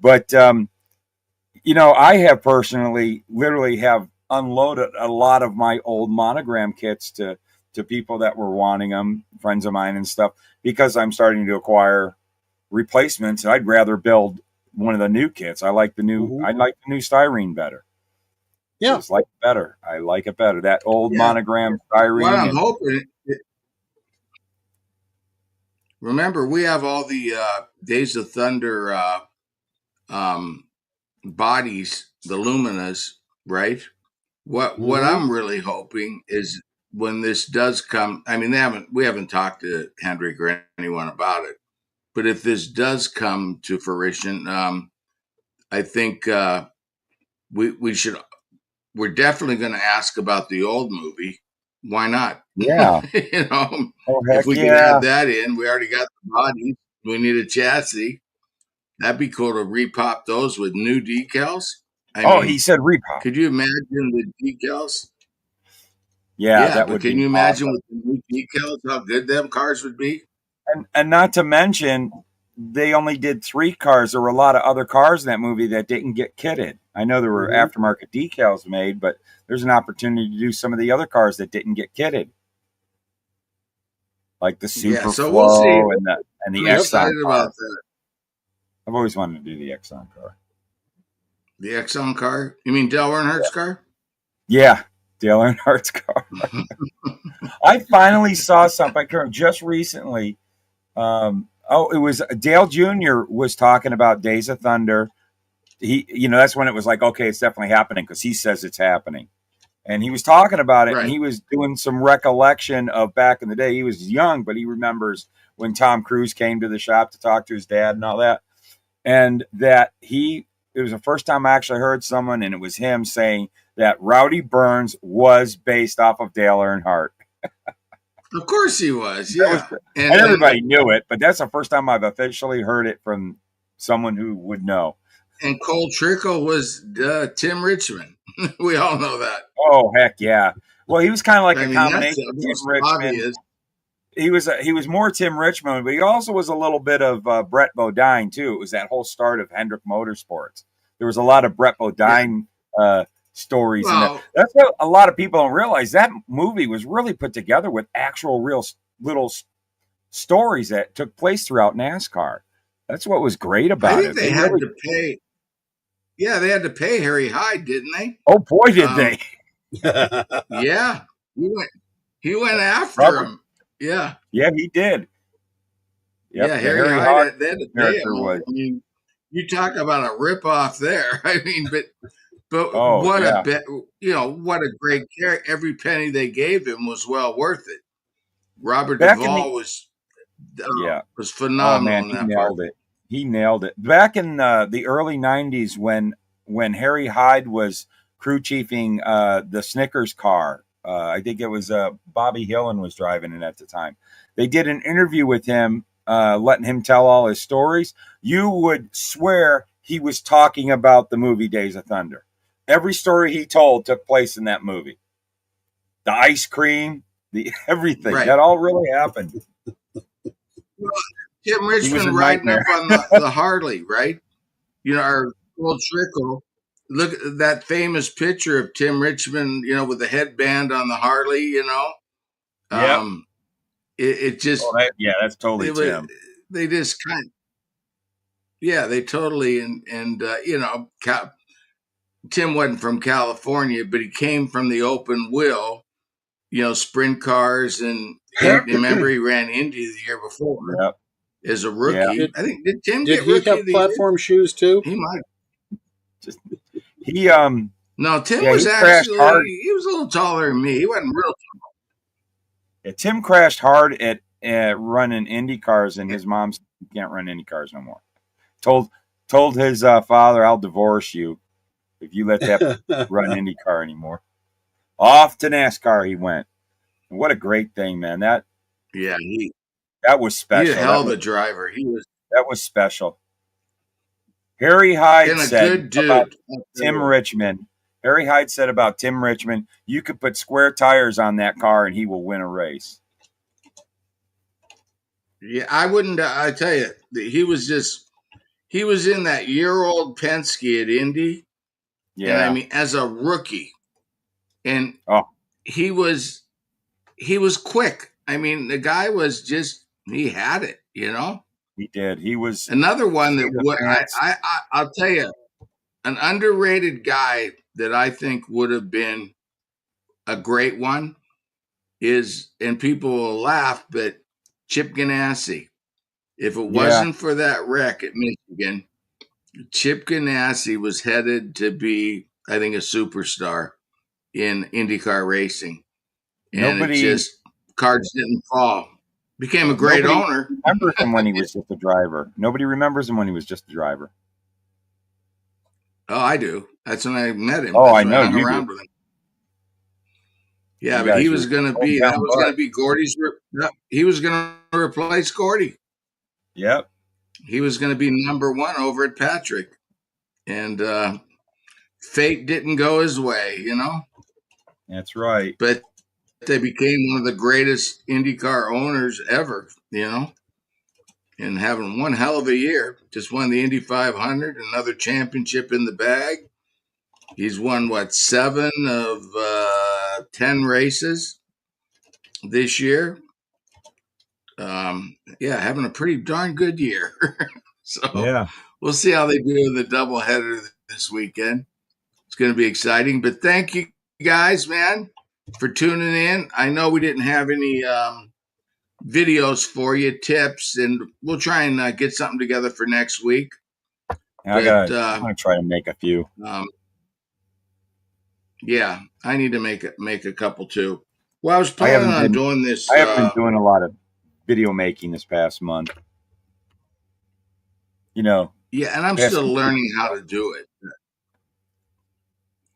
But, I have personally literally have unloaded a lot of my old monogram kits to people that were wanting them, friends of mine and stuff, because I'm starting to acquire replacements. I'd rather build one of the new kits. I like the new styrene better. Yeah. I just like it better. I like it better. That old monogram styrene. What I'm hoping. Remember, we have all the Days of Thunder bodies, the Luminas, right? What I'm really hoping is when this does come. I mean, we haven't talked to Hendrick or anyone about it, but if this does come to fruition, I think we should. We're definitely going to ask about the old movie. Why not? Yeah. If we can add that in, we already got the bodies. We need a chassis. That'd be cool to repop those with new decals. I mean, he said repop. Could you imagine the decals? Yeah, that would. Can you imagine with the new decals how good them cars would be? And not to mention, they only did 3 cars. There were a lot of other cars in that movie that didn't get kitted. I know there were aftermarket decals made, but there's an opportunity to do some of the other cars that didn't get kitted, like the Super Flow and the Exxon car. I've always wanted to do the Exxon car. The Exxon car? You mean Dale Earnhardt's car? Yeah, Dale Earnhardt's car. I finally saw something just recently. It was Dale Jr. was talking about Days of Thunder. That's when it was like, okay, it's definitely happening because he says it's happening. And he was talking about it, and he was doing some recollection of back in the day. He was young, but he remembers when Tom Cruise came to the shop to talk to his dad and all that. And that it was the first time I actually heard someone, and it was him saying that Rowdy Burns was based off of Dale Earnhardt. Of course he was, yeah. And everybody knew it, but that's the first time I've officially heard it from someone who would know. And Cole Trickle was Tim Richmond. We all know that. Oh, heck yeah. Well, he was kind of like a combination of Tim Richmond. He was more Tim Richmond, but he also was a little bit of Brett Bodine, too. It was that whole start of Hendrick Motorsports. There was a lot of Brett Bodine stories in there. That's what a lot of people don't realize. That movie was really put together with actual real little stories that took place throughout NASCAR. That's what was great about it. I think they had to pay. Yeah, they had to pay Harry Hyde, didn't they? Oh boy, did they! Yeah, he went after him. Yeah, he did. Yep. Yeah, Harry Hyde. They had to pay him. I mean, you talk about a ripoff there. I mean, but what a great character! Every penny they gave him was well worth it. Robert Duvall was phenomenal. Oh, man, he nailed it. He nailed it. Back in the early 90s when Harry Hyde was crew chiefing the Snickers car, I think it was Bobby Hillen was driving it at the time. They did an interview with him, letting him tell all his stories. You would swear he was talking about the movie Days of Thunder. Every story he told took place in that movie. The ice cream, the everything. Right. That all really happened. Well, Tim Richmond riding up on the Harley, right? Our old Trickle. Look at that famous picture of Tim Richmond, with the headband on the Harley, Yeah. It just... that's totally Tim. They just they totally... And Tim wasn't from California, but he came from the open wheel, sprint cars. And remember, he ran Indy the year before. Yep. As a rookie. Yeah. I think did Tim get rookie have platform shoes too? He might. No, Tim was actually he was a little taller than me. He wasn't real tall. Yeah, Tim crashed hard at running Indy cars, and his mom can't run Indy cars no more. Told his father, "I'll divorce you if you let that run Indy car anymore." Off to NASCAR he went. And what a great thing, man! That was special. He's a hell of a driver. That was special. Harry Hyde said about Tim Richmond. Harry Hyde said about Tim Richmond, you could put square tires on that car and he will win a race. Yeah, I wouldn't. I tell you, he was in that year-old Penske at Indy. Yeah, and I mean, as a rookie, and Oh, he was quick. I mean, the guy was just he had it. he did. He was Another one seat that of the would pants. I'll tell you, an underrated guy that I think would have been a great one is, and people will laugh, but Chip Ganassi. If it Yeah, wasn't for that wreck at Michigan, Chip Ganassi was headed to be, I think, a superstar in IndyCar racing. And it nobody just, cards didn't fall. Became a great nobody owner. remembers him when he was just a driver. Nobody remembers him when he was just a driver. Oh, I do. That's when I met him. Oh, That's I when I know hung you do. around with him. Yeah, You but he guys was were going to be, that hometown was going to buds. be Gordy's, he was going to replace Gordy. Yep, He was going to be number one over at Patrick. And fate didn't go his way. that's right. But they became one of the greatest IndyCar owners ever, and having one hell of a year. Just won the Indy 500, another championship in the bag. He's won, what, 7 of 10 races this year. Yeah, having a pretty darn good year. So Yeah. we'll see how they do in the doubleheader this weekend. It's going to be exciting. But thank you guys, man, for tuning in. I know we didn't have any videos for you, tips, and we'll try and get something together for next week. I'm But gonna try to make a few. yeah, I need to make a couple too. Well, I was planning on doing this. I haven't been doing a lot of video making this past month. Yeah, and I'm still learning how to do it.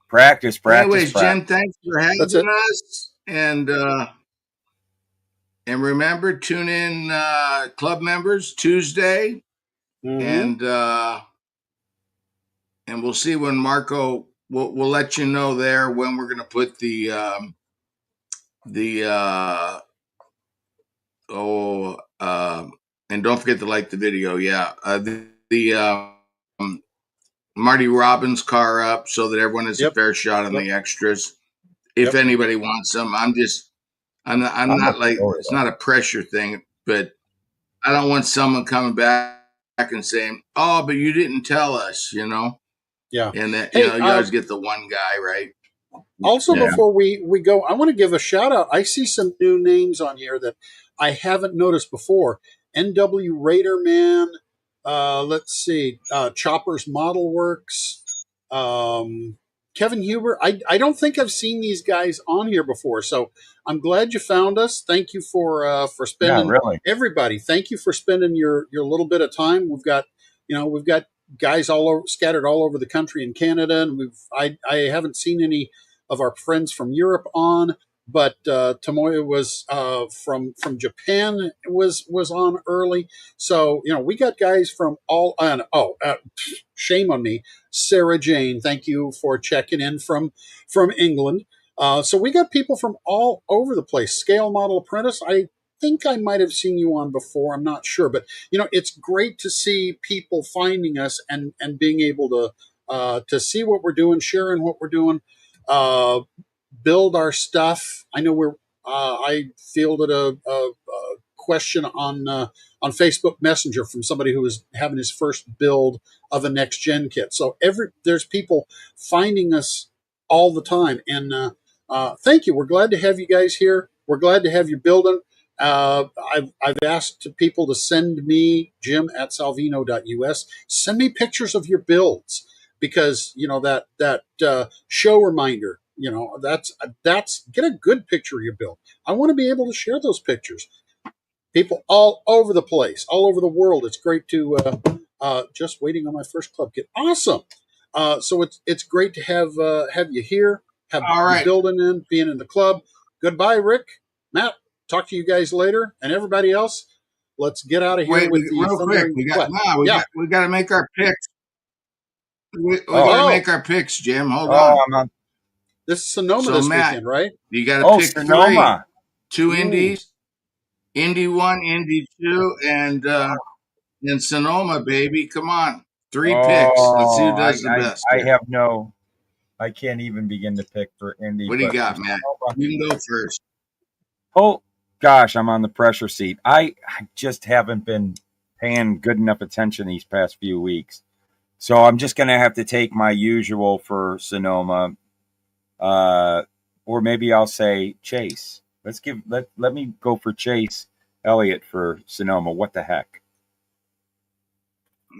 Practice. Anyways, Practice. Jim, thanks for having us. And remember, tune in, club members, Tuesday, and we'll see when Marco. We'll let you know there when we're going to put the and don't forget to like the video. Yeah, the Marty Robbins car up so that everyone has a fair shot on the extras. If anybody wants them, I'm not like, it's not a pressure thing, but I don't want someone coming back and saying, "Oh, but you didn't tell us." Yeah. And that, Hey, you always get the one guy, right? Also, before we go, I want to give a shout out. I see some new names on here that I haven't noticed before. NW Raiderman. Let's see. Chopper's Model Works. Kevin Huber. I don't think I've seen these guys on here before, so I'm glad you found us. Thank you for spending. Yeah, really. Everybody, thank you for spending your little bit of time. We've got guys all over, scattered all over the country in Canada, and I haven't seen any of our friends from Europe on, but Tomoya was from Japan was on early. So we got guys from all. Shame on me, Sarah Jane. Thank you for checking in from England. So we got people from all over the place. Scale Model Apprentice. I think I might have seen you on before. I'm not sure, but it's great to see people finding us and being able to see what we're doing, sharing what we're doing. Build our stuff. I know I fielded a question on Facebook Messenger from somebody who was having his first build of a next gen kit. So there's people finding us all the time, and thank you. We're glad to have you guys here. We're glad to have you building. I've asked people to send me, Jim at salvino.us, send me pictures of your builds, because that show reminder, that's get a good picture of your build. I want to be able to share those pictures. People all over the place, all over the world. It's great to just waiting on my first club kit. Awesome. So it's great to have you here, have you building in, being in the club. Goodbye, Rick, Matt. Talk to you guys later, and everybody else. Let's get out of here with the real quick. We got to make our picks. We got to make our picks, Jim. Hold on. This is Sonoma this Matt, weekend, right? You got to pick Sonoma. 3, 2 indies, Indy 1, Indy 2, and Sonoma, baby. Come on, 3 picks. Let's see who does the best. I I can't even begin to pick for Indy. What do you but got, Matt? You can go first. Oh gosh, I'm on the pressure seat. I just haven't been paying good enough attention these past few weeks. So I'm just gonna have to take my usual for Sonoma. Or maybe I'll say Chase. Let me go for Chase Elliott for Sonoma. What the heck?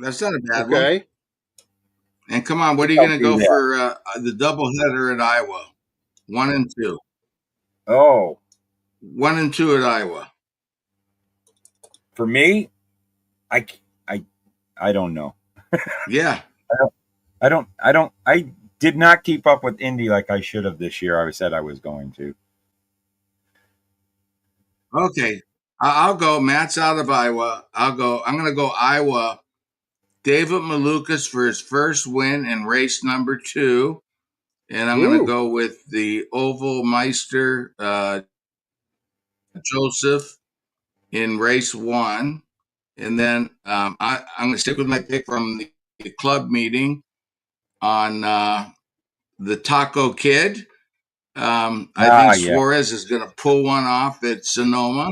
That's not a bad one. Okay. And come on, what are you going to go for the doubleheader at Iowa? 1 and 2. Oh, 1 and 2 at Iowa. for me, I don't know. Yeah. I did not keep up with Indy like I should have this year. I said I was going to. Okay. I'll go. Matt's out of Iowa. I'm going to go Iowa. David Malukas for his first win in race number 2. And I'm going to Ooh. go with the Oval Meister Joseph in race 1. And then I'm going to stick with my pick from the club meeting on the Taco Kid. I think Suarez is going to pull one off at Sonoma.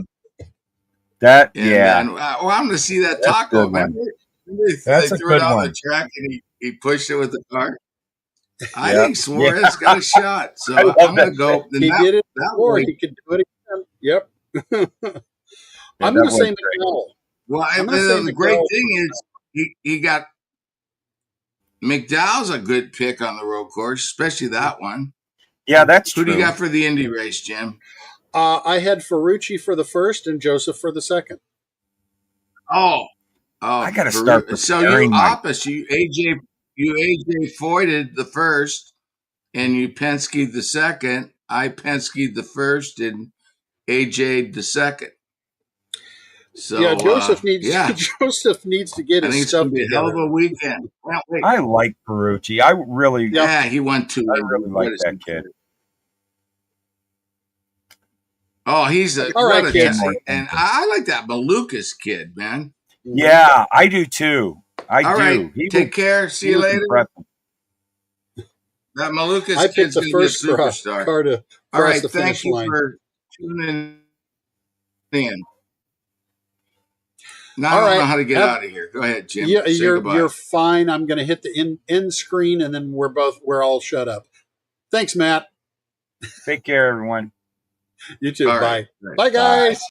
That And yeah. then, I'm going to see that Taco, man. That's they a threw it good on one. the track and he pushed it with the car. I think Suarez got a shot. So I'm going to go. He did it before. He could do it again. Yep. I'm going to say McDowell. Well, the great thing is he got McDowell's a good pick on the road course, especially that one. Yeah, that's true. Who do you got for the Indy race, Jim? I had Ferrucci for the first and Joseph for the second. Oh, I got to start. So you opposite. You AJ Foyted the first, and you Penske'd the second. I Penske'd the first, and AJ'd the second. So yeah, Joseph needs to get his stuff together. I think it's going to be a hell of a weekend. I like Ferrucci. I really, yeah, he won 2. I really like that kid. Oh, he's a all right, kid. And I like that Malukas kid, man. Yeah, I do too. I all do. Right. Take care. See you later. Impressive. That Malukas kid's going to be a superstar. All right, thank you for tuning in. Now I don't know how to get out of here. Go ahead, Jim. Yeah, you're fine. I'm going to hit the end screen, and then we're all shut up. Thanks, Matt. Take care, everyone. You too. All Bye. Right. Bye, guys. Bye.